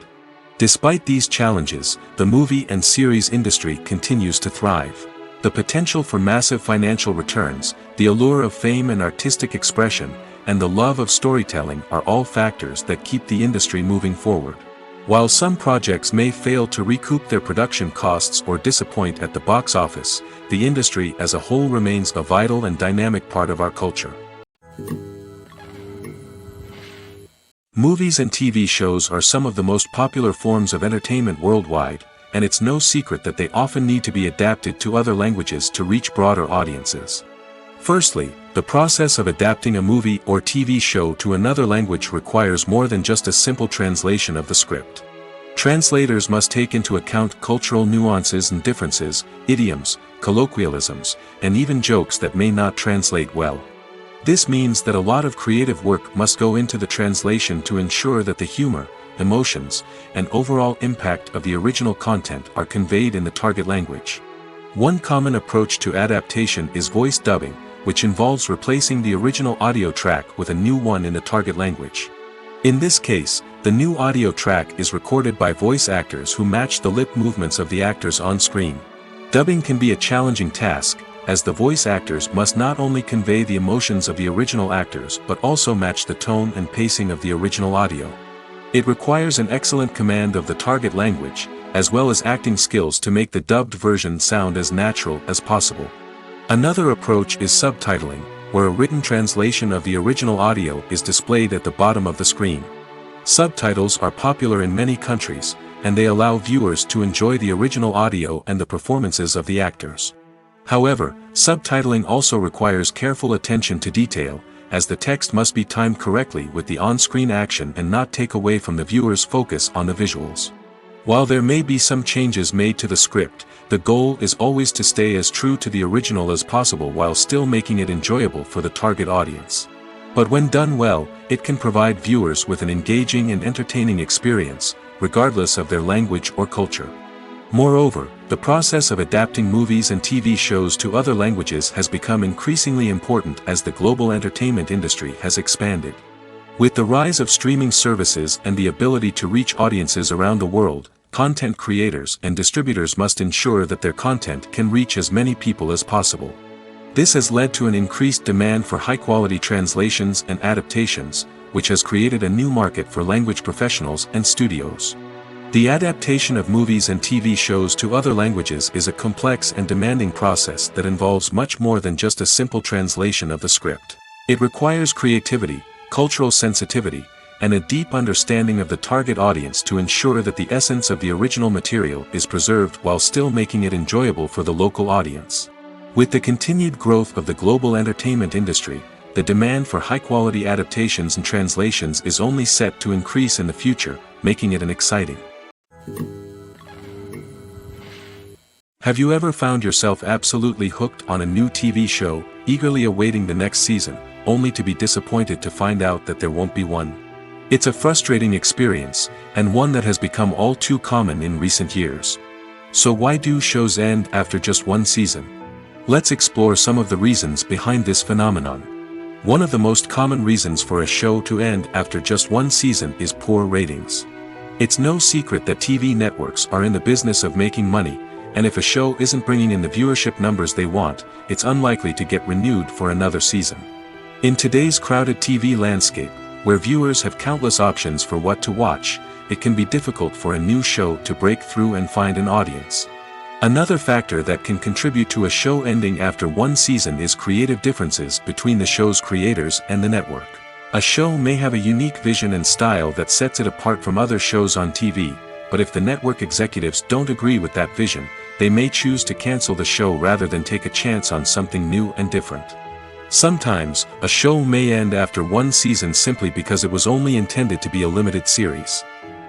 Despite these challenges, the movie and series industry continues to thrive. The potential for massive financial returns, the allure of fame and artistic expression, and the love of storytelling are all factors that keep the industry moving forward. While some projects may fail to recoup their production costs or disappoint at the box office, the industry as a whole remains a vital and dynamic part of our culture. Movies and TV shows are some of the most popular forms of entertainment worldwide, and it's no secret that they often need to be adapted to other languages to reach broader audiences. Firstly, the process of adapting a movie or TV show to another language requires more than just a simple translation of the script. Translators must take into account cultural nuances and differences, idioms, colloquialisms, and even jokes that may not translate well. This means that a lot of creative work must go into the translation to ensure that the humor, emotions, and overall impact of the original content are conveyed in the target language. One common approach to adaptation is voice dubbing, which involves replacing the original audio track with a new one in the target language. In this case, the new audio track is recorded by voice actors who match the lip movements of the actors on screen. Dubbing can be a challenging task, as the voice actors must not only convey the emotions of the original actors but also match the tone and pacing of the original audio. It requires an excellent command of the target language, as well as acting skills to make the dubbed version sound as natural as possible. Another approach is subtitling, where a written translation of the original audio is displayed at the bottom of the screen. Subtitles are popular in many countries, and they allow viewers to enjoy the original audio and the performances of the actors. However, subtitling also requires careful attention to detail, as the text must be timed correctly with the on-screen action and not take away from the viewer's focus on the visuals. While there may be some changes made to the script, the goal is always to stay as true to the original as possible while still making it enjoyable for the target audience. But when done well, it can provide viewers with an engaging and entertaining experience, regardless of their language or culture. Moreover, the process of adapting movies and TV shows to other languages has become increasingly important as the global entertainment industry has expanded. With the rise of streaming services and the ability to reach audiences around the world, content creators and distributors must ensure that their content can reach as many people as possible. This has led to an increased demand for high-quality translations and adaptations, which has created a new market for language professionals and studios. The adaptation of movies and TV shows to other languages is a complex and demanding process that involves much more than just a simple translation of the script. It requires creativity, cultural sensitivity, and a deep understanding of the target audience to ensure that the essence of the original material is preserved while still making it enjoyable for the local audience. With the continued growth of the global entertainment industry, the demand for high-quality adaptations and translations is only set to increase in the future, making it an exciting. Have you ever found yourself absolutely hooked on a new TV show, eagerly awaiting the next season, only to be disappointed to find out that there won't be one? It's a frustrating experience, and one that has become all too common in recent years. So why do shows end after just one season? Let's explore some of the reasons behind this phenomenon. One of the most common reasons for a show to end after just one season is poor ratings. It's no secret that TV networks are in the business of making money, and if a show isn't bringing in the viewership numbers they want, it's unlikely to get renewed for another season. In today's crowded TV landscape, where viewers have countless options for what to watch, it can be difficult for a new show to break through and find an audience. Another factor that can contribute to a show ending after one season is creative differences between the show's creators and the network. A show may have a unique vision and style that sets it apart from other shows on TV, but if the network executives don't agree with that vision, they may choose to cancel the show rather than take a chance on something new and different. Sometimes, a show may end after one season simply because it was only intended to be a limited series.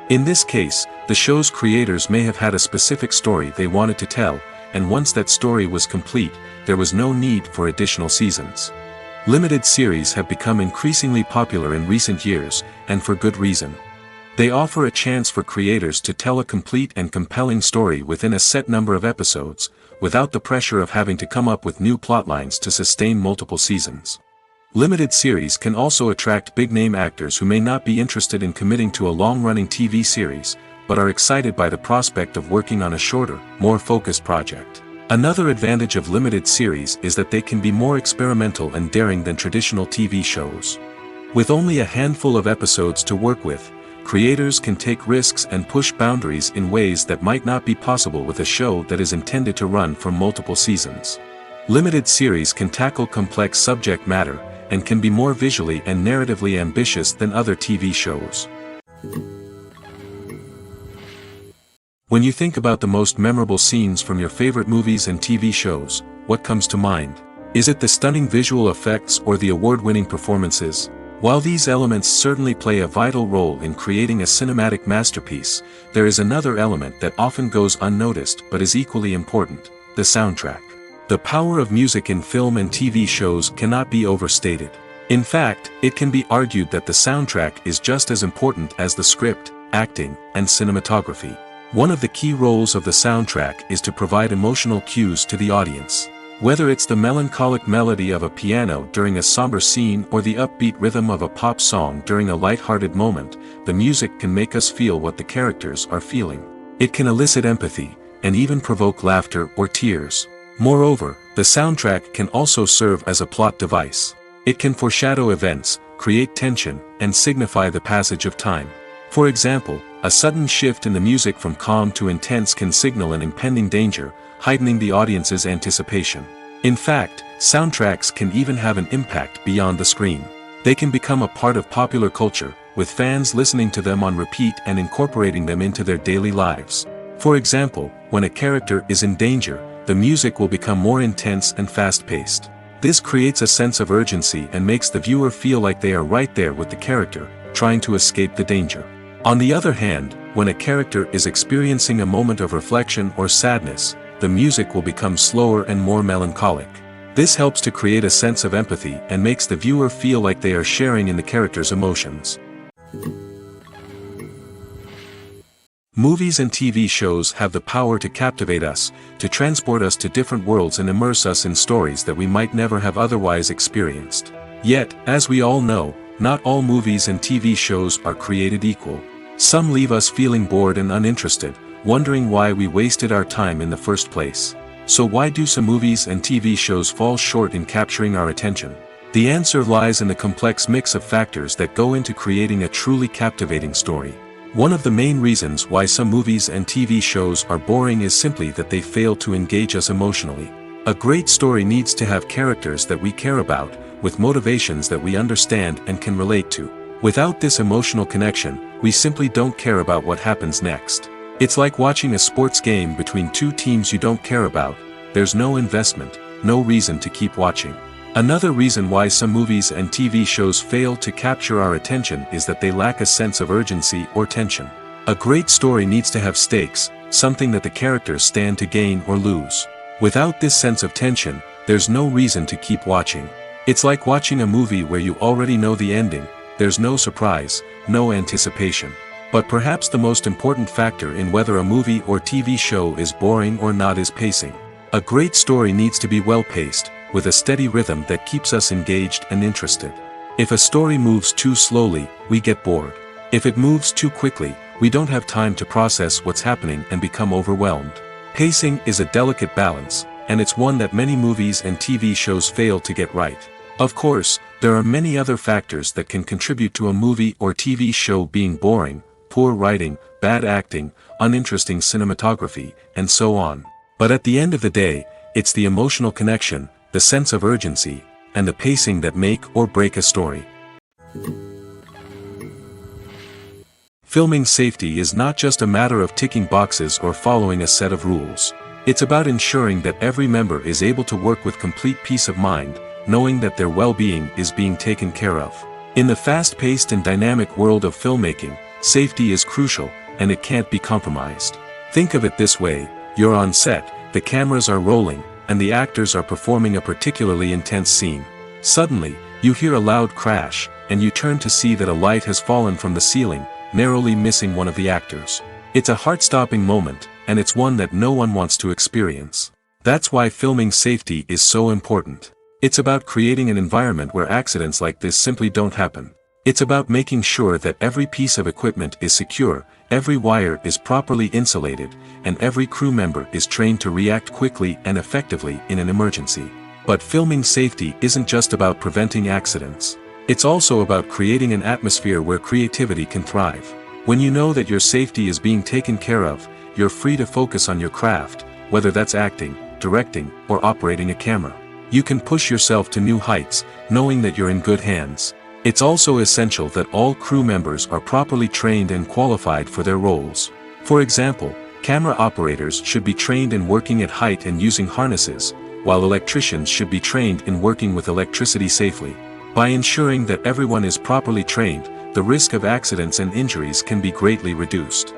In this case, the show's creators may have had a specific story they wanted to tell, and once that story was complete, there was no need for additional seasons. Limited series have become increasingly popular in recent years, and for good reason. They offer a chance for creators to tell a complete and compelling story within a set number of episodes, without the pressure of having to come up with new plotlines to sustain multiple seasons. Limited series can also attract big-name actors who may not be interested in committing to a long-running TV series, but are excited by the prospect of working on a shorter, more focused project. Another advantage of limited series is that they can be more experimental and daring than traditional TV shows. With only a handful of episodes to work with, creators can take risks and push boundaries in ways that might not be possible with a show that is intended to run for multiple seasons. Limited series can tackle complex subject matter, and can be more visually and narratively ambitious than other TV shows. When you think about the most memorable scenes from your favorite movies and TV shows, what comes to mind? Is it the stunning visual effects or the award-winning performances? While these elements certainly play a vital role in creating a cinematic masterpiece, there is another element that often goes unnoticed but is equally important: the soundtrack. The power of music in film and TV shows cannot be overstated. In fact, it can be argued that the soundtrack is just as important as the script, acting, and cinematography. One of the key roles of the soundtrack is to provide emotional cues to the audience. Whether it's the melancholic melody of a piano during a somber scene or the upbeat rhythm of a pop song during a light-hearted moment, the music can make us feel what the characters are feeling. It can elicit empathy, and even provoke laughter or tears. Moreover, the soundtrack can also serve as a plot device. It can foreshadow events, create tension, and signify the passage of time. For example, a sudden shift in the music from calm to intense can signal an impending danger, heightening the audience's anticipation. In fact, soundtracks can even have an impact beyond the screen. They can become a part of popular culture, with fans listening to them on repeat and incorporating them into their daily lives. For example, when a character is in danger, the music will become more intense and fast-paced. This creates a sense of urgency and makes the viewer feel like they are right there with the character, trying to escape the danger. On the other hand, when a character is experiencing a moment of reflection or sadness, the music will become slower and more melancholic. This helps to create a sense of empathy and makes the viewer feel like they are sharing in the character's emotions. Movies and TV shows have the power to captivate us, to transport us to different worlds and immerse us in stories that we might never have otherwise experienced. Yet, as we all know, not all movies and TV shows are created equal. Some leave us feeling bored and uninterested, wondering why we wasted our time in the first place. So why do some movies and TV shows fall short in capturing our attention? The answer lies in the complex mix of factors that go into creating a truly captivating story. One of the main reasons why some movies and TV shows are boring is simply that they fail to engage us emotionally. A great story needs to have characters that we care about, with motivations that we understand and can relate to. Without this emotional connection, we simply don't care about what happens next. It's like watching a sports game between two teams you don't care about. There's no investment, no reason to keep watching. Another reason why some movies and TV shows fail to capture our attention is that they lack a sense of urgency or tension. A great story needs to have stakes, something that the characters stand to gain or lose. Without this sense of tension, there's no reason to keep watching. It's like watching a movie where you already know the ending. There's no surprise, no anticipation. But perhaps the most important factor in whether a movie or TV show is boring or not is pacing. A great story needs to be well-paced, with a steady rhythm that keeps us engaged and interested. If a story moves too slowly, we get bored. If it moves too quickly, we don't have time to process what's happening and become overwhelmed. Pacing is a delicate balance, and it's one that many movies and TV shows fail to get right. Of course, there are many other factors that can contribute to a movie or TV show being boring: poor writing, bad acting, uninteresting cinematography, and so on. But at the end of the day, it's the emotional connection, the sense of urgency, and the pacing that make or break a story. Filming safety is not just a matter of ticking boxes or following a set of rules. It's about ensuring that every member is able to work with complete peace of mind, knowing that their well-being is being taken care of. In the fast-paced and dynamic world of filmmaking, safety is crucial, and it can't be compromised. Think of it this way: you're on set, the cameras are rolling, and the actors are performing a particularly intense scene. Suddenly, you hear a loud crash, and you turn to see that a light has fallen from the ceiling, narrowly missing one of the actors. It's a heart-stopping moment, and it's one that no one wants to experience. That's why filming safety is so important. It's about creating an environment where accidents like this simply don't happen. It's about making sure that every piece of equipment is secure, every wire is properly insulated, and every crew member is trained to react quickly and effectively in an emergency. But filming safety isn't just about preventing accidents. It's also about creating an atmosphere where creativity can thrive. When you know that your safety is being taken care of, you're free to focus on your craft, whether that's acting, directing, or operating a camera. You can push yourself to new heights, knowing that you're in good hands. It's also essential that all crew members are properly trained and qualified for their roles. For example, camera operators should be trained in working at height and using harnesses, while electricians should be trained in working with electricity safely. By ensuring that everyone is properly trained, the risk of accidents and injuries can be greatly reduced.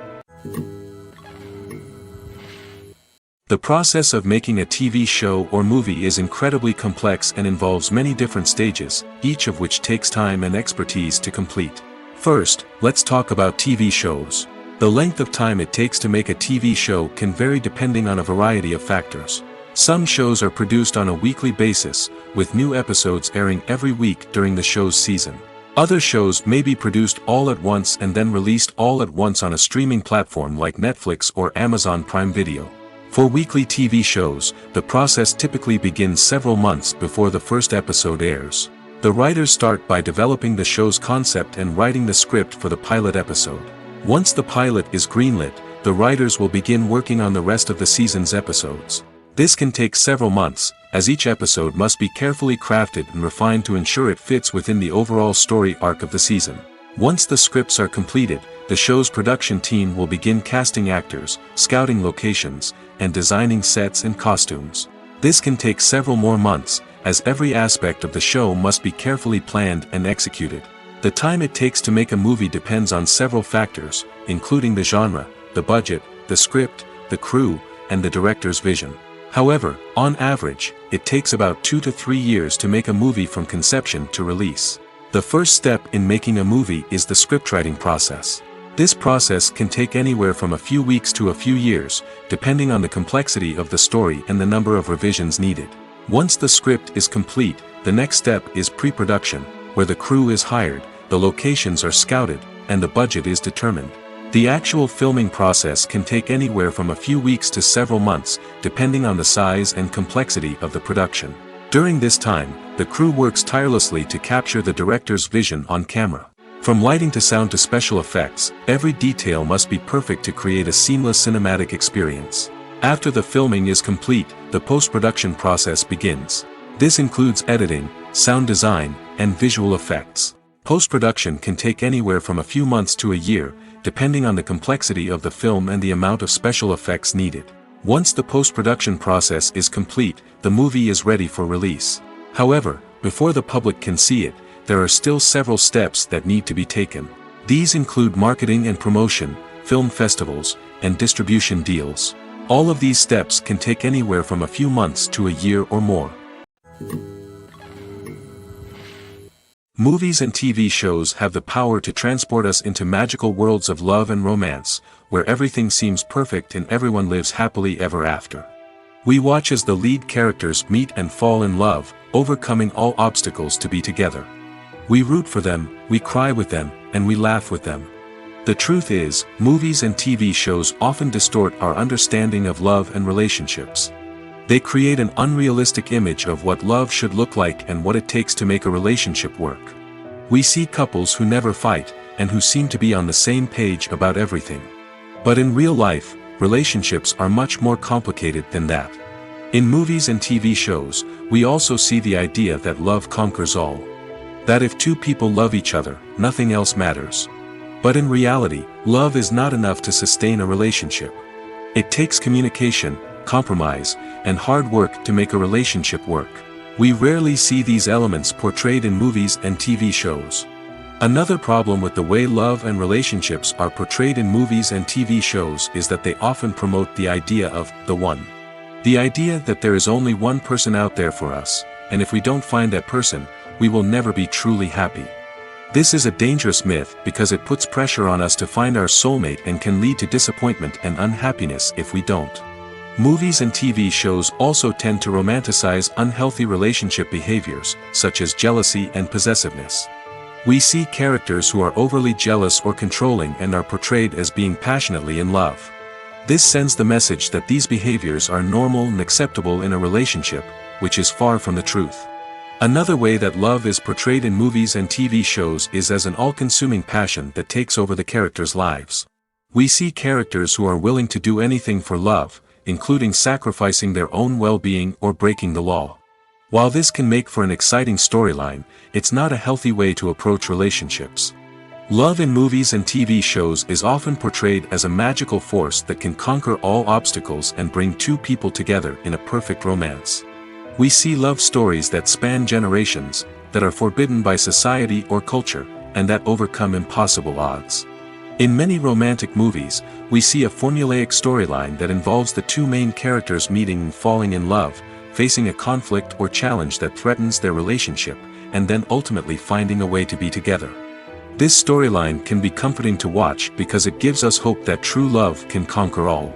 The process of making a TV show or movie is incredibly complex and involves many different stages, each of which takes time and expertise to complete. First, let's talk about TV shows. The length of time it takes to make a TV show can vary depending on a variety of factors. Some shows are produced on a weekly basis, with new episodes airing every week during the show's season. Other shows may be produced all at once and then released all at once on a streaming platform like Netflix or Amazon Prime Video. For weekly TV shows, the process typically begins several months before the first episode airs. The writers start by developing the show's concept and writing the script for the pilot episode. Once the pilot is greenlit, the writers will begin working on the rest of the season's episodes. This can take several months, as each episode must be carefully crafted and refined to ensure it fits within the overall story arc of the season. Once the scripts are completed, the show's production team will begin casting actors, scouting locations, and designing sets and costumes. This can take several more months, as every aspect of the show must be carefully planned and executed. The time it takes to make a movie depends on several factors, including the genre, the budget, the script, the crew, and the director's vision. However, on average, it takes about 2 to 3 years to make a movie from conception to release. The first step in making a movie is the scriptwriting process. This process can take anywhere from a few weeks to a few years, depending on the complexity of the story and the number of revisions needed. Once the script is complete, the next step is pre-production, where the crew is hired, the locations are scouted, and the budget is determined. The actual filming process can take anywhere from a few weeks to several months, depending on the size and complexity of the production. During this time, the crew works tirelessly to capture the director's vision on camera. From lighting to sound to special effects, every detail must be perfect to create a seamless cinematic experience. After the filming is complete, the post-production process begins. This includes editing, sound design, and visual effects. Post-production can take anywhere from a few months to a year, depending on the complexity of the film and the amount of special effects needed. Once the post-production process is complete, the movie is ready for release. However, before the public can see it, there are still several steps that need to be taken. These include marketing and promotion, film festivals, and distribution deals. All of these steps can take anywhere from a few months to a year or more. Movies and TV shows have the power to transport us into magical worlds of love and romance, where everything seems perfect and everyone lives happily ever after. We watch as the lead characters meet and fall in love, overcoming all obstacles to be together. We root for them, we cry with them, and we laugh with them. The truth is, movies and TV shows often distort our understanding of love and relationships. They create an unrealistic image of what love should look like and what it takes to make a relationship work. We see couples who never fight, and who seem to be on the same page about everything. But in real life, relationships are much more complicated than that. In movies and TV shows, we also see the idea that love conquers all. That if two people love each other, nothing else matters. But in reality, love is not enough to sustain a relationship. It takes communication, compromise, and hard work to make a relationship work. We rarely see these elements portrayed in movies and TV shows. Another problem with the way love and relationships are portrayed in movies and TV shows is that they often promote the idea of the one. The idea that there is only one person out there for us, and if we don't find that person, we will never be truly happy. This is a dangerous myth because it puts pressure on us to find our soulmate and can lead to disappointment and unhappiness if we don't. Movies and TV shows also tend to romanticize unhealthy relationship behaviors, such as jealousy and possessiveness. We see characters who are overly jealous or controlling and are portrayed as being passionately in love. This sends the message that these behaviors are normal and acceptable in a relationship, which is far from the truth. Another way that love is portrayed in movies and TV shows is as an all-consuming passion that takes over the characters' lives. We see characters who are willing to do anything for love, including sacrificing their own well-being or breaking the law. While this can make for an exciting storyline, it's not a healthy way to approach relationships. Love in movies and TV shows is often portrayed as a magical force that can conquer all obstacles and bring two people together in a perfect romance. We see love stories that span generations, that are forbidden by society or culture, and that overcome impossible odds. In many romantic movies, we see a formulaic storyline that involves the two main characters meeting and falling in love, facing a conflict or challenge that threatens their relationship, and then ultimately finding a way to be together. This storyline can be comforting to watch because it gives us hope that true love can conquer all.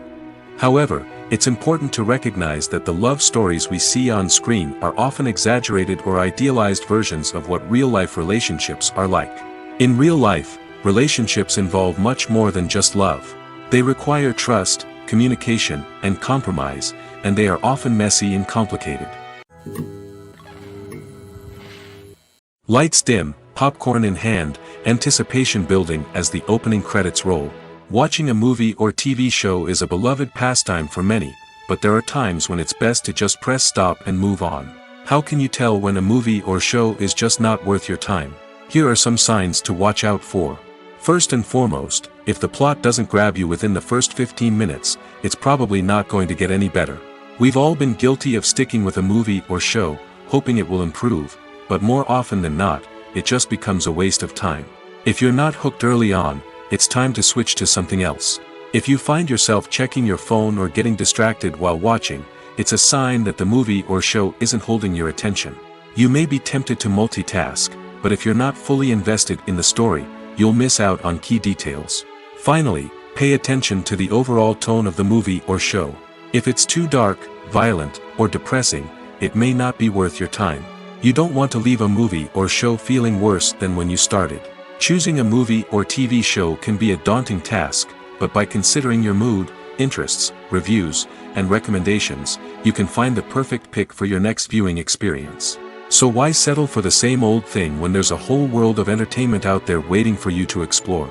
However, it's important to recognize that the love stories we see on screen are often exaggerated or idealized versions of what real-life relationships are like. In real life, relationships involve much more than just love. They require trust, communication, and compromise, and they are often messy and complicated. Lights dim, popcorn in hand, anticipation building as the opening credits roll. Watching a movie or TV show is a beloved pastime for many, but there are times when it's best to just press stop and move on. How can you tell when a movie or show is just not worth your time? Here are some signs to watch out for. First and foremost, if the plot doesn't grab you within the first 15 minutes, it's probably not going to get any better. We've all been guilty of sticking with a movie or show, hoping it will improve, but more often than not, it just becomes a waste of time. If you're not hooked early on, it's time to switch to something else. If you find yourself checking your phone or getting distracted while watching, it's a sign that the movie or show isn't holding your attention. You may be tempted to multitask, but if you're not fully invested in the story, you'll miss out on key details. Finally, pay attention to the overall tone of the movie or show. If it's too dark, violent, or depressing, it may not be worth your time. You don't want to leave a movie or show feeling worse than when you started. Choosing a movie or TV show can be a daunting task, but by considering your mood, interests, reviews, and recommendations, you can find the perfect pick for your next viewing experience. So why settle for the same old thing when there's a whole world of entertainment out there waiting for you to explore?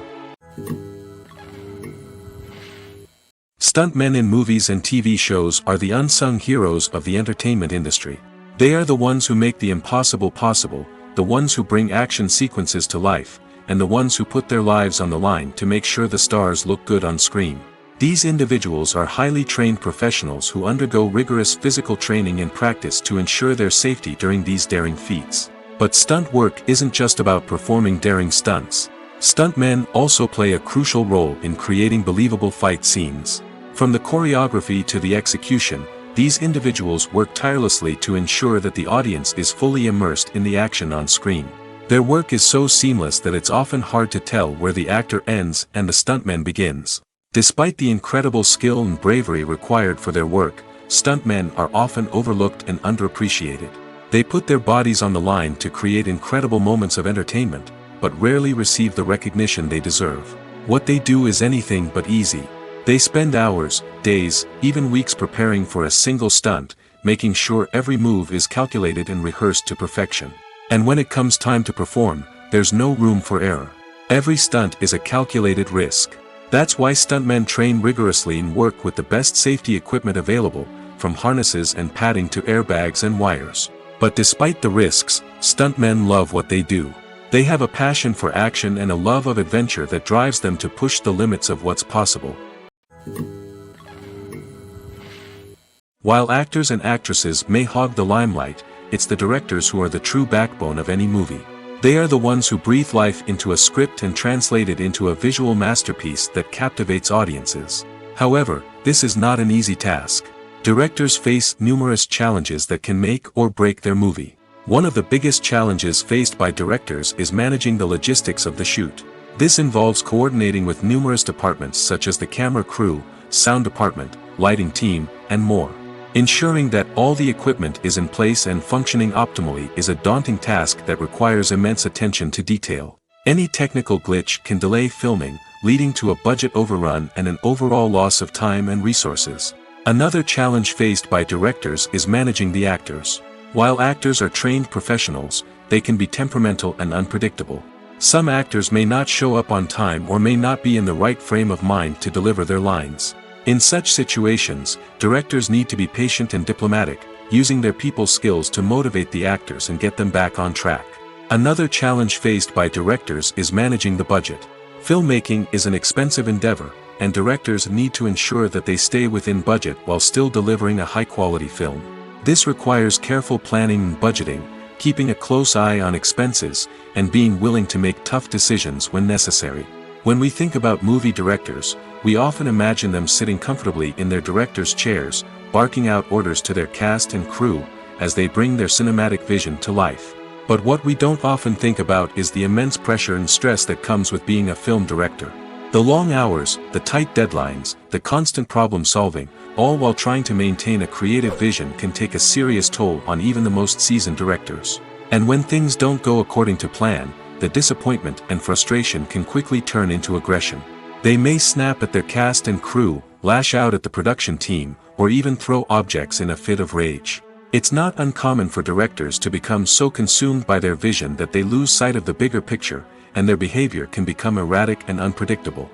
Stuntmen in movies and TV shows are the unsung heroes of the entertainment industry. They are the ones who make the impossible possible, the ones who bring action sequences to life, and the ones who put their lives on the line to make sure the stars look good on screen. These individuals are highly trained professionals who undergo rigorous physical training and practice to ensure their safety during these daring feats. But stunt work isn't just about performing daring stunts. Stuntmen also play a crucial role in creating believable fight scenes. From the choreography to the execution, these individuals work tirelessly to ensure that the audience is fully immersed in the action on screen. Their work is so seamless that it's often hard to tell where the actor ends and the stuntman begins. Despite the incredible skill and bravery required for their work, stuntmen are often overlooked and underappreciated. They put their bodies on the line to create incredible moments of entertainment, but rarely receive the recognition they deserve. What they do is anything but easy. They spend hours, days, even weeks preparing for a single stunt, making sure every move is calculated and rehearsed to perfection. And when it comes time to perform, there's no room for error. Every stunt is a calculated risk. That's why stuntmen train rigorously and work with the best safety equipment available, from harnesses and padding to airbags and wires. But despite the risks, stuntmen love what they do. They have a passion for action and a love of adventure that drives them to push the limits of what's possible. While actors and actresses may hog the limelight, it's the directors who are the true backbone of any movie. They are the ones who breathe life into a script and translate it into a visual masterpiece that captivates audiences. However, this is not an easy task. Directors face numerous challenges that can make or break their movie. One of the biggest challenges faced by directors is managing the logistics of the shoot. This involves coordinating with numerous departments such as the camera crew, sound department, lighting team, and more. Ensuring that all the equipment is in place and functioning optimally is a daunting task that requires immense attention to detail. Any technical glitch can delay filming, leading to a budget overrun and an overall loss of time and resources. Another challenge faced by directors is managing the actors. While actors are trained professionals, they can be temperamental and unpredictable. Some actors may not show up on time or may not be in the right frame of mind to deliver their lines. In such situations, directors need to be patient and diplomatic, using their people skills to motivate the actors and get them back on track. Another challenge faced by directors is managing the budget. Filmmaking is an expensive endeavor, and directors need to ensure that they stay within budget while still delivering a high-quality film. This requires careful planning and budgeting, keeping a close eye on expenses, and being willing to make tough decisions when necessary. When we think about movie directors, we often imagine them sitting comfortably in their director's chairs, barking out orders to their cast and crew, as they bring their cinematic vision to life. But what we don't often think about is the immense pressure and stress that comes with being a film director. The long hours, the tight deadlines, the constant problem solving, all while trying to maintain a creative vision can take a serious toll on even the most seasoned directors. And when things don't go according to plan, the disappointment and frustration can quickly turn into aggression. They may snap at their cast and crew, lash out at the production team, or even throw objects in a fit of rage. It's not uncommon for directors to become so consumed by their vision that they lose sight of the bigger picture, and their behavior can become erratic and unpredictable.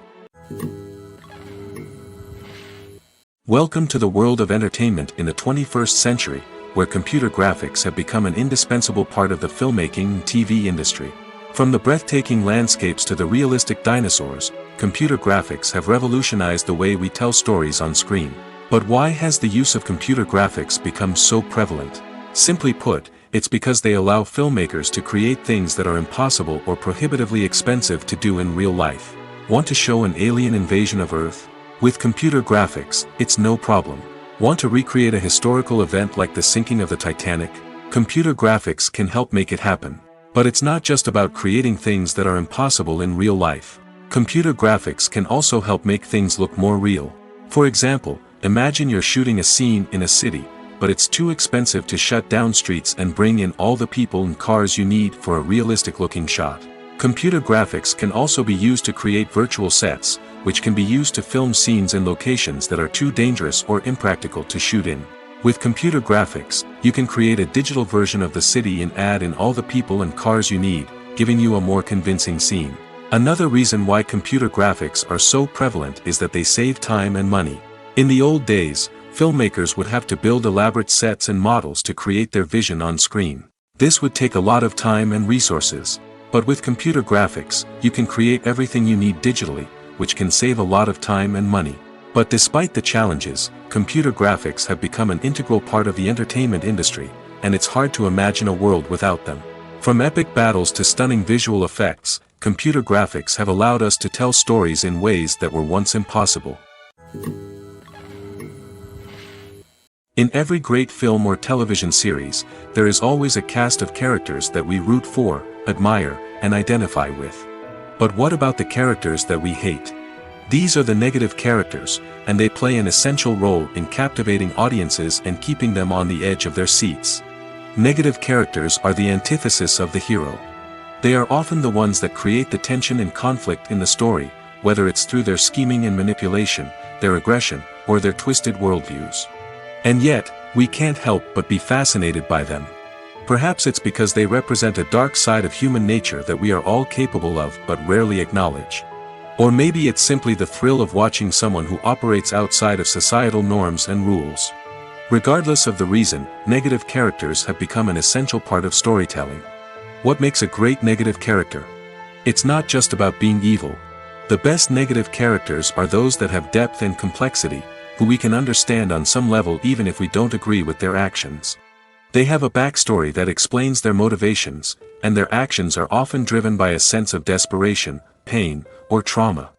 Welcome to the world of entertainment in the 21st century, where computer graphics have become an indispensable part of the filmmaking and TV industry. From the breathtaking landscapes to the realistic dinosaurs, computer graphics have revolutionized the way we tell stories on screen. But why has the use of computer graphics become so prevalent? Simply put, it's because they allow filmmakers to create things that are impossible or prohibitively expensive to do in real life. Want to show an alien invasion of Earth? With computer graphics, it's no problem. Want to recreate a historical event like the sinking of the Titanic? Computer graphics can help make it happen. But it's not just about creating things that are impossible in real life. Computer graphics can also help make things look more real. For example, imagine you're shooting a scene in a city, but it's too expensive to shut down streets and bring in all the people and cars you need for a realistic-looking shot. Computer graphics can also be used to create virtual sets, which can be used to film scenes in locations that are too dangerous or impractical to shoot in. With computer graphics, you can create a digital version of the city and add in all the people and cars you need, giving you a more convincing scene. Another reason why computer graphics are so prevalent is that they save time and money. In the old days, filmmakers would have to build elaborate sets and models to create their vision on screen. This would take a lot of time and resources. But with computer graphics, you can create everything you need digitally, which can save a lot of time and money. But despite the challenges, computer graphics have become an integral part of the entertainment industry, and it's hard to imagine a world without them. From epic battles to stunning visual effects, computer graphics have allowed us to tell stories in ways that were once impossible. In every great film or television series, there is always a cast of characters that we root for, admire, and identify with. But what about the characters that we hate? These are the negative characters, and they play an essential role in captivating audiences and keeping them on the edge of their seats. Negative characters are the antithesis of the hero. They are often the ones that create the tension and conflict in the story, whether it's through their scheming and manipulation, their aggression, or their twisted worldviews. And yet, we can't help but be fascinated by them. Perhaps it's because they represent a dark side of human nature that we are all capable of but rarely acknowledge. Or maybe it's simply the thrill of watching someone who operates outside of societal norms and rules. Regardless of the reason, negative characters have become an essential part of storytelling. What makes a great negative character? It's not just about being evil. The best negative characters are those that have depth and complexity, who we can understand on some level even if we don't agree with their actions. They have a backstory that explains their motivations, and their actions are often driven by a sense of desperation, pain, or trauma.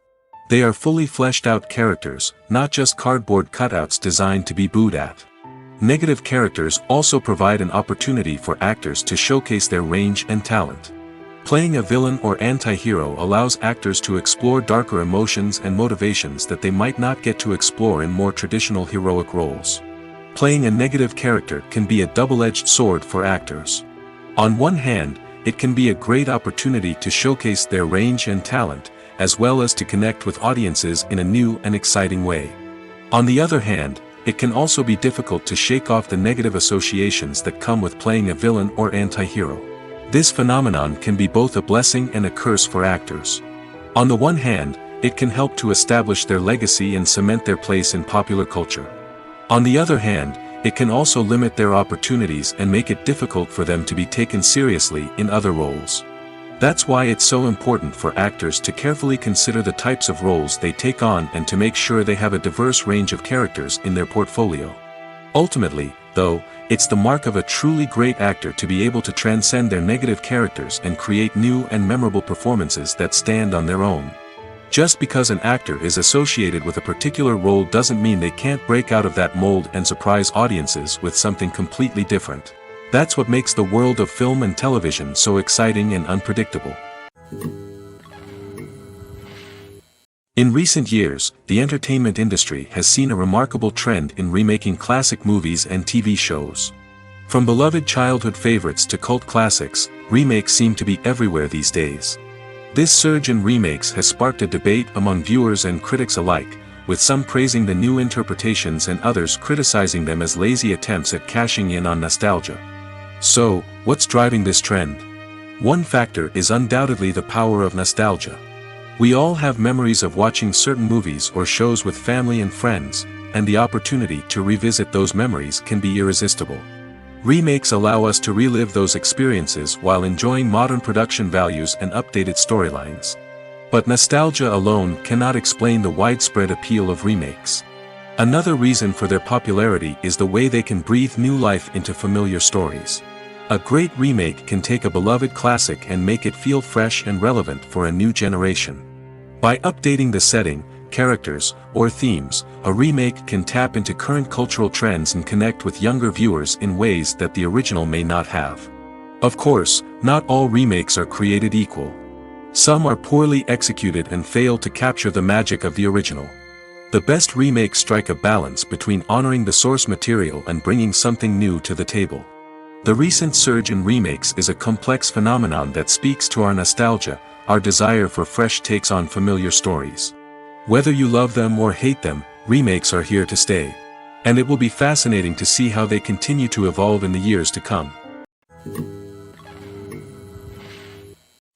They are fully fleshed out characters, not just cardboard cutouts designed to be booed at. Negative characters also provide an opportunity for actors to showcase their range and talent. Playing a villain or anti-hero allows actors to explore darker emotions and motivations that they might not get to explore in more traditional heroic roles. playing a negative character can be a double-edged sword for actors. On one hand, it can be a great opportunity to showcase their range and talent, as well as to connect with audiences in a new and exciting way. On the other hand, it can also be difficult to shake off the negative associations that come with playing a villain or anti-hero. This phenomenon can be both a blessing and a curse for actors. On the one hand, it can help to establish their legacy and cement their place in popular culture. On the other hand, it can also limit their opportunities and make it difficult for them to be taken seriously in other roles. That's why it's so important for actors to carefully consider the types of roles they take on and to make sure they have a diverse range of characters in their portfolio. Ultimately, though, it's the mark of a truly great actor to be able to transcend their negative characters and create new and memorable performances that stand on their own. Just because an actor is associated with a particular role doesn't mean they can't break out of that mold and surprise audiences with something completely different. That's what makes the world of film and television so exciting and unpredictable. In recent years, the entertainment industry has seen a remarkable trend in remaking classic movies and TV shows. From beloved childhood favorites to cult classics, remakes seem to be everywhere these days. This surge in remakes has sparked a debate among viewers and critics alike, with some praising the new interpretations and others criticizing them as lazy attempts at cashing in on nostalgia. So, what's driving this trend? One factor is undoubtedly the power of nostalgia. We all have memories of watching certain movies or shows with family and friends, and the opportunity to revisit those memories can be irresistible. Remakes allow us to relive those experiences while enjoying modern production values and updated storylines. But nostalgia alone cannot explain the widespread appeal of remakes. Another reason for their popularity is the way they can breathe new life into familiar stories. A great remake can take a beloved classic and make it feel fresh and relevant for a new generation. By updating the setting, characters, or themes, a remake can tap into current cultural trends and connect with younger viewers in ways that the original may not have. Of course, not all remakes are created equal. Some are poorly executed and fail to capture the magic of the original. The best remakes strike a balance between honoring the source material and bringing something new to the table. The recent surge in remakes is a complex phenomenon that speaks to our nostalgia, our desire for fresh takes on familiar stories. Whether you love them or hate them, remakes are here to stay. And it will be fascinating to see how they continue to evolve in the years to come.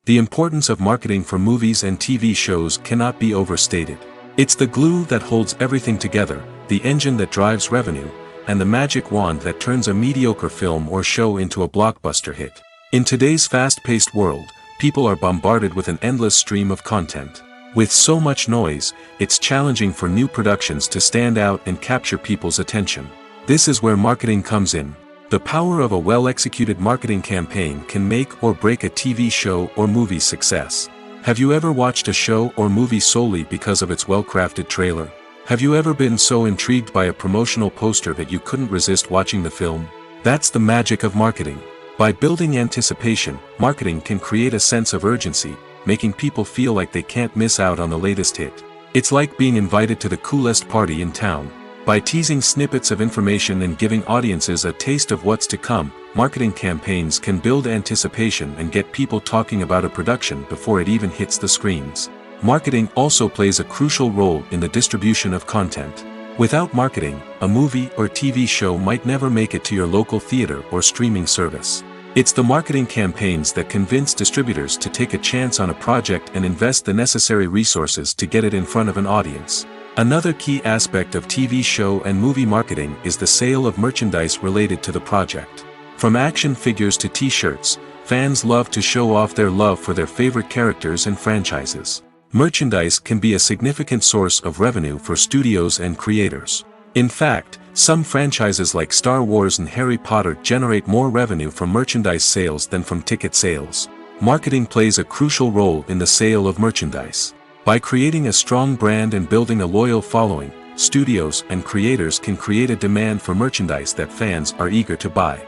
The importance of marketing for movies and TV shows cannot be overstated. It's the glue that holds everything together, the engine that drives revenue, and the magic wand that turns a mediocre film or show into a blockbuster hit. In today's fast-paced world, people are bombarded with an endless stream of content. With so much noise, it's challenging for new productions to stand out and capture people's attention. This is where marketing comes in. The power of a well-executed marketing campaign can make or break a TV show or movie's success. Have you ever watched a show or movie solely because of its well-crafted trailer? Have you ever been so intrigued by a promotional poster that you couldn't resist watching the film? That's the magic of marketing. By building anticipation, marketing can create a sense of urgency, making people feel like they can't miss out on the latest hit. It's like being invited to the coolest party in town. By teasing snippets of information and giving audiences a taste of what's to come, marketing campaigns can build anticipation and get people talking about a production before it even hits the screens. Marketing also plays a crucial role in the distribution of content. Without marketing, a movie or TV show might never make it to your local theater or streaming service. It's the marketing campaigns that convince distributors to take a chance on a project and invest the necessary resources to get it in front of an audience. Another key aspect of TV show and movie marketing is the sale of merchandise related to the project. From action figures to t-shirts, fans love to show off their love for their favorite characters and franchises. Merchandise can be a significant source of revenue for studios and creators. In fact, some franchises like Star Wars and Harry Potter generate more revenue from merchandise sales than from ticket sales. Marketing plays a crucial role in the sale of merchandise. By creating a strong brand and building a loyal following, studios and creators can create a demand for merchandise that fans are eager to buy.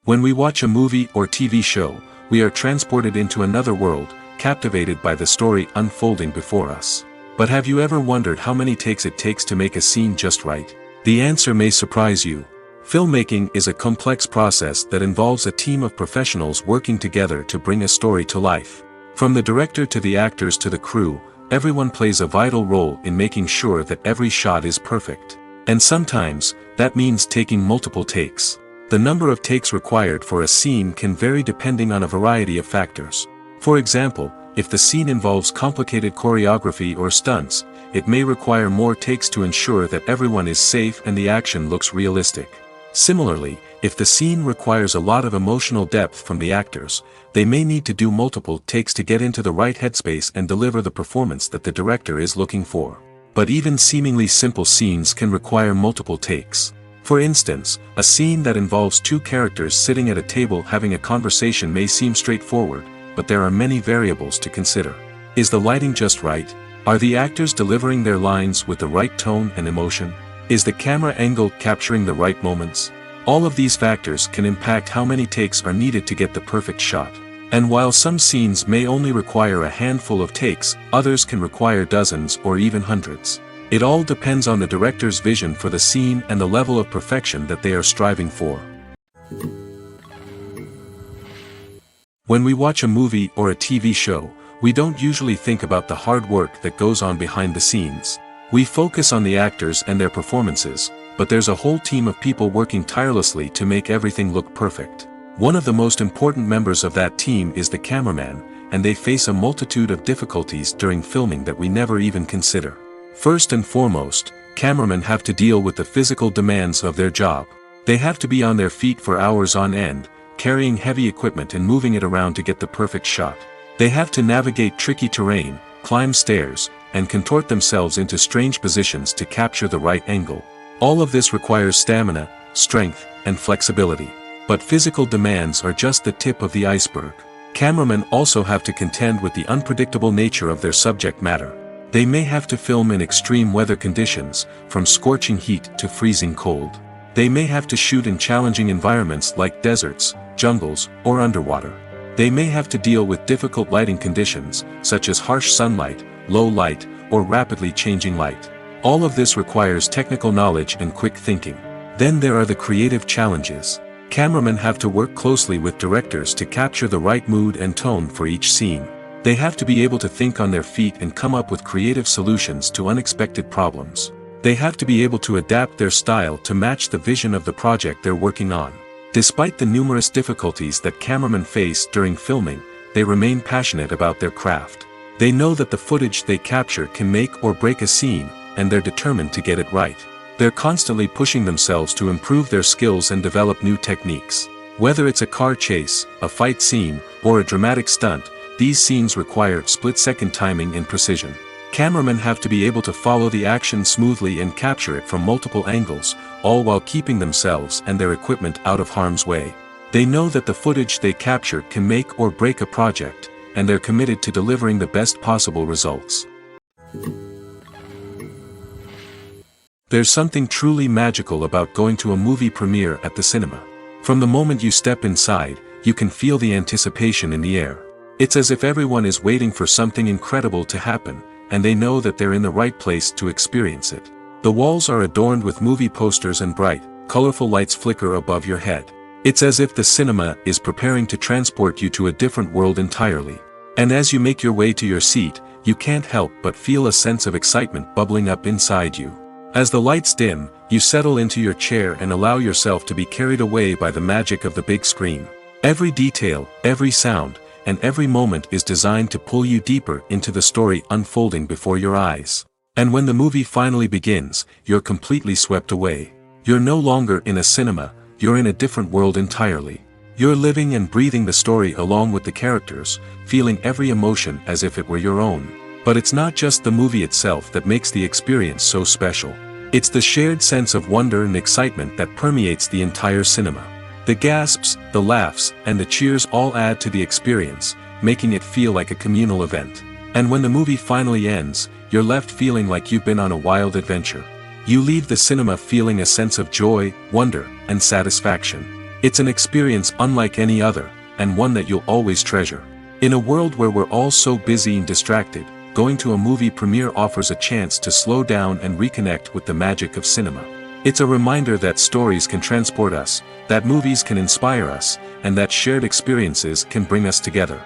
When we watch a movie or TV show, we are transported into another world, captivated by the story unfolding before us. But have you ever wondered how many takes it takes to make a scene just right? The answer may surprise you. Filmmaking is a complex process that involves a team of professionals working together to bring a story to life. From the director to the actors to the crew, everyone plays a vital role in making sure that every shot is perfect. And sometimes, that means taking multiple takes. The number of takes required for a scene can vary depending on a variety of factors. For example, if the scene involves complicated choreography or stunts, it may require more takes to ensure that everyone is safe and the action looks realistic. Similarly, if the scene requires a lot of emotional depth from the actors, they may need to do multiple takes to get into the right headspace and deliver the performance that the director is looking for. But even seemingly simple scenes can require multiple takes. For instance, a scene that involves two characters sitting at a table having a conversation may seem straightforward, but there are many variables to consider. Is the lighting just right? Are the actors delivering their lines with the right tone and emotion? Is the camera angle capturing the right moments? All of these factors can impact how many takes are needed to get the perfect shot. And while some scenes may only require a handful of takes, others can require dozens or even hundreds. It all depends on the director's vision for the scene and the level of perfection that they are striving for. When we watch a movie or a TV show, we don't usually think about the hard work that goes on behind the scenes. We focus on the actors and their performances, but there's a whole team of people working tirelessly to make everything look perfect. One of the most important members of that team is the cameraman, and they face a multitude of difficulties during filming that we never even consider. First and foremost, cameramen have to deal with the physical demands of their job. They have to be on their feet for hours on end, carrying heavy equipment and moving it around to get the perfect shot. They have to navigate tricky terrain, climb stairs, and contort themselves into strange positions to capture the right angle. All of this requires stamina, strength, and flexibility. But physical demands are just the tip of the iceberg. Cameramen also have to contend with the unpredictable nature of their subject matter. They may have to film in extreme weather conditions, from scorching heat to freezing cold. They may have to shoot in challenging environments like deserts, jungles, or underwater. They may have to deal with difficult lighting conditions, such as harsh sunlight, low light, or rapidly changing light. All of this requires technical knowledge and quick thinking. Then there are the creative challenges. Cameramen have to work closely with directors to capture the right mood and tone for each scene. They have to be able to think on their feet and come up with creative solutions to unexpected problems. They have to be able to adapt their style to match the vision of the project they're working on. Despite the numerous difficulties that cameramen face during filming, they remain passionate about their craft. They know that the footage they capture can make or break a scene, and they're determined to get it right. They're constantly pushing themselves to improve their skills and develop new techniques. Whether it's a car chase, a fight scene, or a dramatic stunt, these scenes require split-second timing and precision. Cameramen have to be able to follow the action smoothly and capture it from multiple angles, all while keeping themselves and their equipment out of harm's way. They know that the footage they capture can make or break a project, and they're committed to delivering the best possible results. There's something truly magical about going to a movie premiere at the cinema. From the moment you step inside, you can feel the anticipation in the air. It's as if everyone is waiting for something incredible to happen, and they know that they're in the right place to experience it. The walls are adorned with movie posters and bright, colorful lights flicker above your head. It's as if the cinema is preparing to transport you to a different world entirely. And as you make your way to your seat, you can't help but feel a sense of excitement bubbling up inside you. As the lights dim, you settle into your chair and allow yourself to be carried away by the magic of the big screen. Every detail, every sound, and every moment is designed to pull you deeper into the story unfolding before your eyes. And when the movie finally begins, you're completely swept away. You're no longer in a cinema, you're in a different world entirely. You're living and breathing the story along with the characters, feeling every emotion as if it were your own. But it's not just the movie itself that makes the experience so special. It's the shared sense of wonder and excitement that permeates the entire cinema. The gasps, the laughs, and the cheers all add to the experience, making it feel like a communal event. And when the movie finally ends, you're left feeling like you've been on a wild adventure. You leave the cinema feeling a sense of joy, wonder, and satisfaction. It's an experience unlike any other, and one that you'll always treasure. In a world where we're all so busy and distracted, going to a movie premiere offers a chance to slow down and reconnect with the magic of cinema. It's a reminder that stories can transport us, that movies can inspire us, and that shared experiences can bring us together.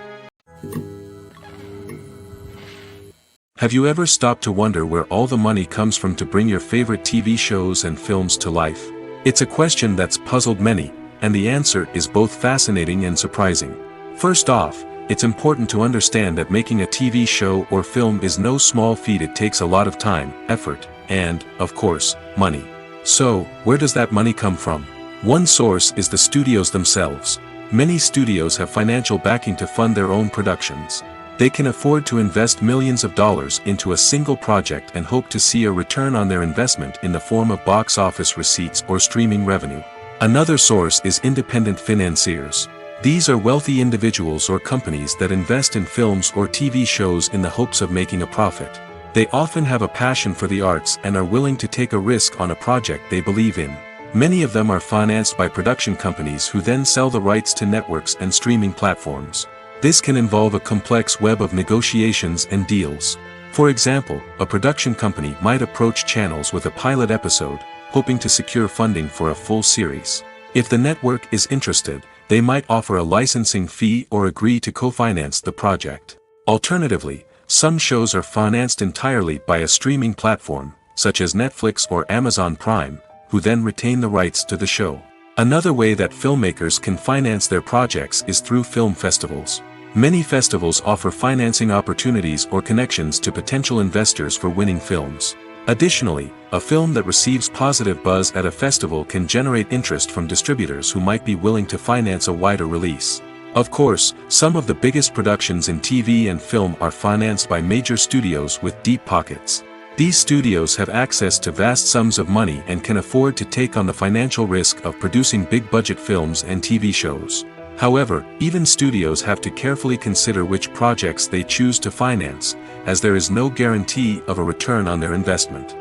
Have you ever stopped to wonder where all the money comes from to bring your favorite TV shows and films to life? It's a question that's puzzled many, and the answer is both fascinating and surprising. First off, it's important to understand that making a TV show or film is no small feat. It takes a lot of time, effort, and, of course, money. So, where does that money come from? One source is the studios themselves. Many studios have financial backing to fund their own productions. They can afford to invest millions of dollars into a single project and hope to see a return on their investment in the form of box office receipts or streaming revenue. Another source is independent financiers. These are wealthy individuals or companies that invest in films or TV shows in the hopes of making a profit. They often have a passion for the arts and are willing to take a risk on a project they believe in. Many of them are financed by production companies who then sell the rights to networks and streaming platforms. This can involve a complex web of negotiations and deals. For example, a production company might approach channels with a pilot episode, hoping to secure funding for a full series. If the network is interested, they might offer a licensing fee or agree to co-finance the project. Alternatively, some shows are financed entirely by a streaming platform, such as Netflix or Amazon Prime, who then retain the rights to the show. Another way that filmmakers can finance their projects is through film festivals. Many festivals offer financing opportunities or connections to potential investors for winning films. Additionally, a film that receives positive buzz at a festival can generate interest from distributors who might be willing to finance a wider release. Of course, some of the biggest productions in TV and film are financed by major studios with deep pockets. These studios have access to vast sums of money and can afford to take on the financial risk of producing big-budget films and TV shows. However, even studios have to carefully consider which projects they choose to finance, as there is no guarantee of a return on their investment.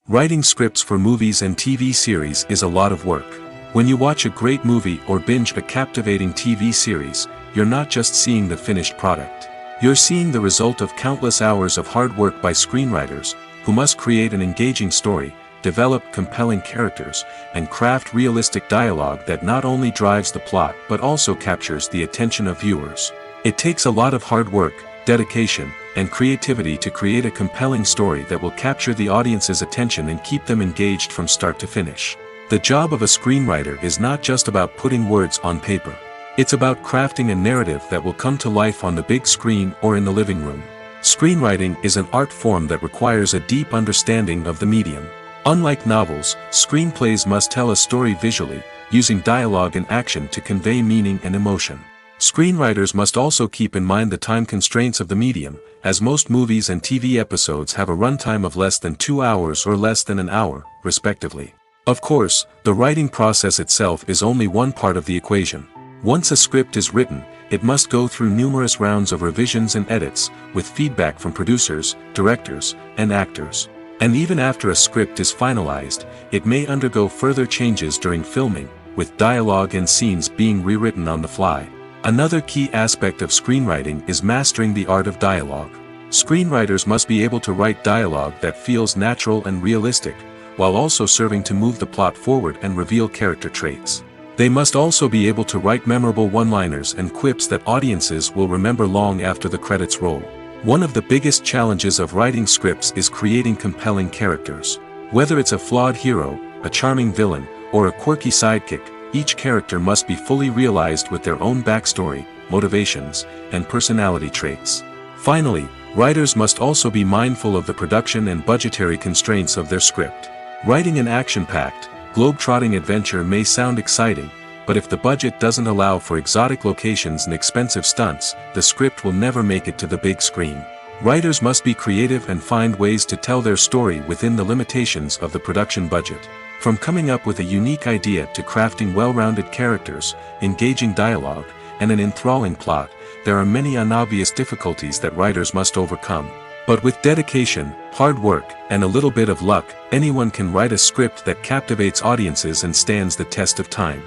Writing scripts for movies and TV series is a lot of work. When you watch a great movie or binge a captivating TV series, you're not just seeing the finished product. You're seeing the result of countless hours of hard work by screenwriters, who must create an engaging story, develop compelling characters, and craft realistic dialogue that not only drives the plot but also captures the attention of viewers. It takes a lot of hard work, dedication, and creativity to create a compelling story that will capture the audience's attention and keep them engaged from start to finish. The job of a screenwriter is not just about putting words on paper. It's about crafting a narrative that will come to life on the big screen or in the living room. Screenwriting is an art form that requires a deep understanding of the medium. Unlike novels, screenplays must tell a story visually, using dialogue and action to convey meaning and emotion. Screenwriters must also keep in mind the time constraints of the medium, as most movies and TV episodes have a runtime of less than 2 hours or less than an hour, respectively. Of course, the writing process itself is only one part of the equation. Once a script is written, it must go through numerous rounds of revisions and edits, with feedback from producers, directors, and actors. And even after a script is finalized, it may undergo further changes during filming, with dialogue and scenes being rewritten on the fly. Another key aspect of screenwriting is mastering the art of dialogue. Screenwriters must be able to write dialogue that feels natural and realistic, while also serving to move the plot forward and reveal character traits. They must also be able to write memorable one-liners and quips that audiences will remember long after the credits roll. One of the biggest challenges of writing scripts is creating compelling characters. Whether it's a flawed hero, a charming villain, or a quirky sidekick, each character must be fully realized with their own backstory, motivations, and personality traits. Finally, writers must also be mindful of the production and budgetary constraints of their script. Writing an action-packed, globe-trotting adventure may sound exciting, but if the budget doesn't allow for exotic locations and expensive stunts, the script will never make it to the big screen. Writers must be creative and find ways to tell their story within the limitations of the production budget. From coming up with a unique idea to crafting well-rounded characters, engaging dialogue, and an enthralling plot, there are many unobvious difficulties that writers must overcome. But with dedication, hard work, and a little bit of luck, anyone can write a script that captivates audiences and stands the test of time.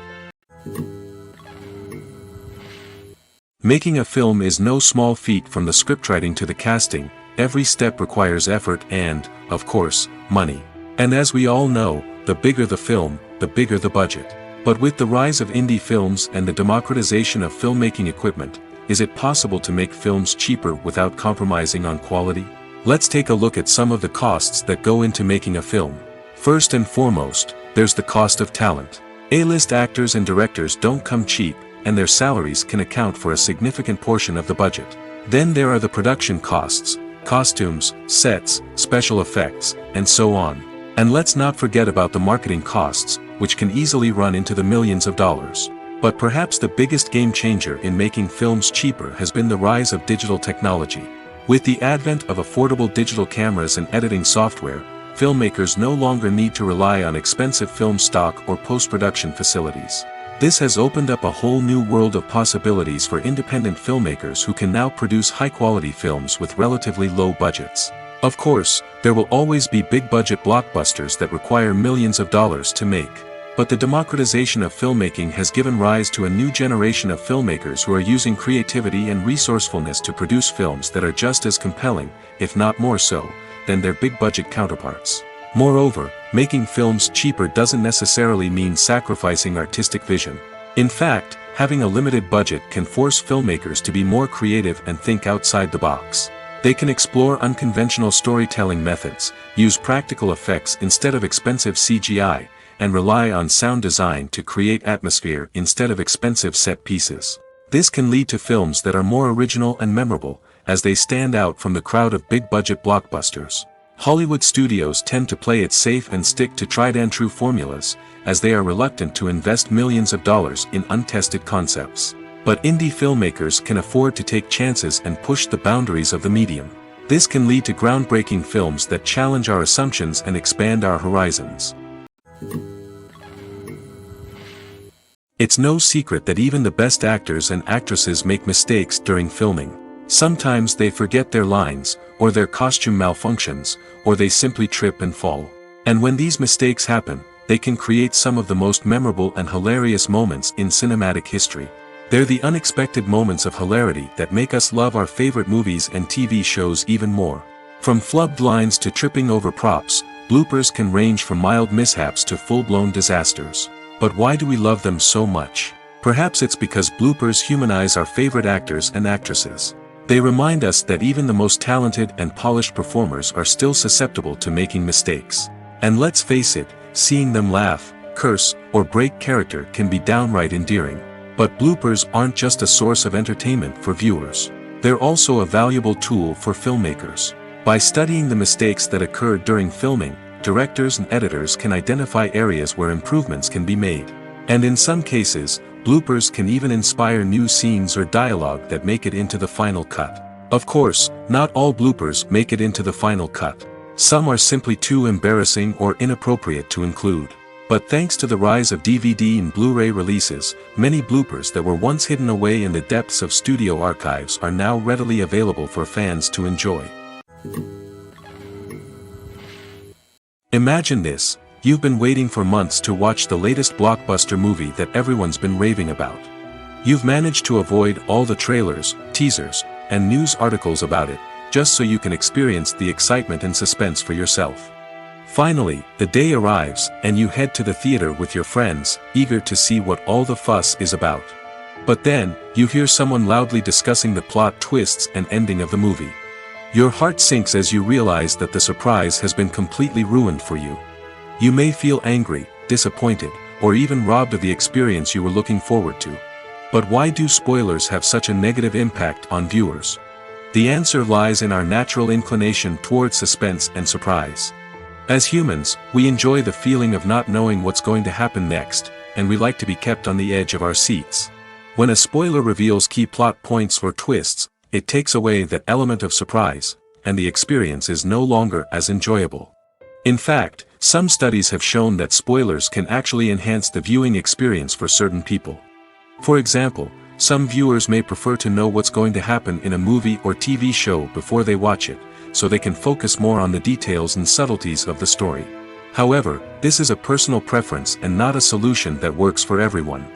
Making a film is no small feat. From the scriptwriting to the casting, every step requires effort and, of course, money. And as we all know, the bigger the film, the bigger the budget. But with the rise of indie films and the democratization of filmmaking equipment, is it possible to make films cheaper without compromising on quality? Let's take a look at some of the costs that go into making a film. First and foremost, there's the cost of talent. A-list actors and directors don't come cheap, and their salaries can account for a significant portion of the budget. Then there are the production costs, costumes, sets, special effects, and so on. And let's not forget about the marketing costs, which can easily run into the millions of dollars. But perhaps the biggest game changer in making films cheaper has been the rise of digital technology. With the advent of affordable digital cameras and editing software, filmmakers no longer need to rely on expensive film stock or post-production facilities. This has opened up a whole new world of possibilities for independent filmmakers who can now produce high-quality films with relatively low budgets. Of course, there will always be big-budget blockbusters that require millions of dollars to make. But the democratization of filmmaking has given rise to a new generation of filmmakers who are using creativity and resourcefulness to produce films that are just as compelling, if not more so, than their big-budget counterparts. Moreover, making films cheaper doesn't necessarily mean sacrificing artistic vision. In fact, having a limited budget can force filmmakers to be more creative and think outside the box. They can explore unconventional storytelling methods, use practical effects instead of expensive CGI, and rely on sound design to create atmosphere instead of expensive set pieces. This can lead to films that are more original and memorable, as they stand out from the crowd of big-budget blockbusters. Hollywood studios tend to play it safe and stick to tried-and-true formulas, as they are reluctant to invest millions of dollars in untested concepts. But indie filmmakers can afford to take chances and push the boundaries of the medium. This can lead to groundbreaking films that challenge our assumptions and expand our horizons. It's no secret that even the best actors and actresses make mistakes during filming. Sometimes they forget their lines, or their costume malfunctions, or they simply trip and fall. And when these mistakes happen, they can create some of the most memorable and hilarious moments in cinematic history. They're the unexpected moments of hilarity that make us love our favorite movies and TV shows even more. From flubbed lines to tripping over props, bloopers can range from mild mishaps to full-blown disasters. But why do we love them so much? Perhaps it's because bloopers humanize our favorite actors and actresses. They remind us that even the most talented and polished performers are still susceptible to making mistakes. And let's face it, seeing them laugh, curse, or break character can be downright endearing. But bloopers aren't just a source of entertainment for viewers. They're also a valuable tool for filmmakers. By studying the mistakes that occurred during filming, directors and editors can identify areas where improvements can be made. And in some cases, bloopers can even inspire new scenes or dialogue that make it into the final cut. Of course, not all bloopers make it into the final cut. Some are simply too embarrassing or inappropriate to include. But thanks to the rise of DVD and Blu-ray releases, many bloopers that were once hidden away in the depths of studio archives are now readily available for fans to enjoy. Imagine this. You've been waiting for months to watch the latest blockbuster movie that everyone's been raving about. You've managed to avoid all the trailers, teasers, and news articles about it, just so you can experience the excitement and suspense for yourself. Finally, the day arrives, and you head to the theater with your friends, eager to see what all the fuss is about. But then, you hear someone loudly discussing the plot twists and ending of the movie. Your heart sinks as you realize that the surprise has been completely ruined for you. You may feel angry, disappointed, or even robbed of the experience you were looking forward to. But why do spoilers have such a negative impact on viewers? The answer lies in our natural inclination towards suspense and surprise. As humans, we enjoy the feeling of not knowing what's going to happen next, and we like to be kept on the edge of our seats. When a spoiler reveals key plot points or twists, it takes away that element of surprise, and the experience is no longer as enjoyable. In fact, some studies have shown that spoilers can actually enhance the viewing experience for certain people. For example, some viewers may prefer to know what's going to happen in a movie or TV show before they watch it, so they can focus more on the details and subtleties of the story. However, this is a personal preference and not a solution that works for everyone.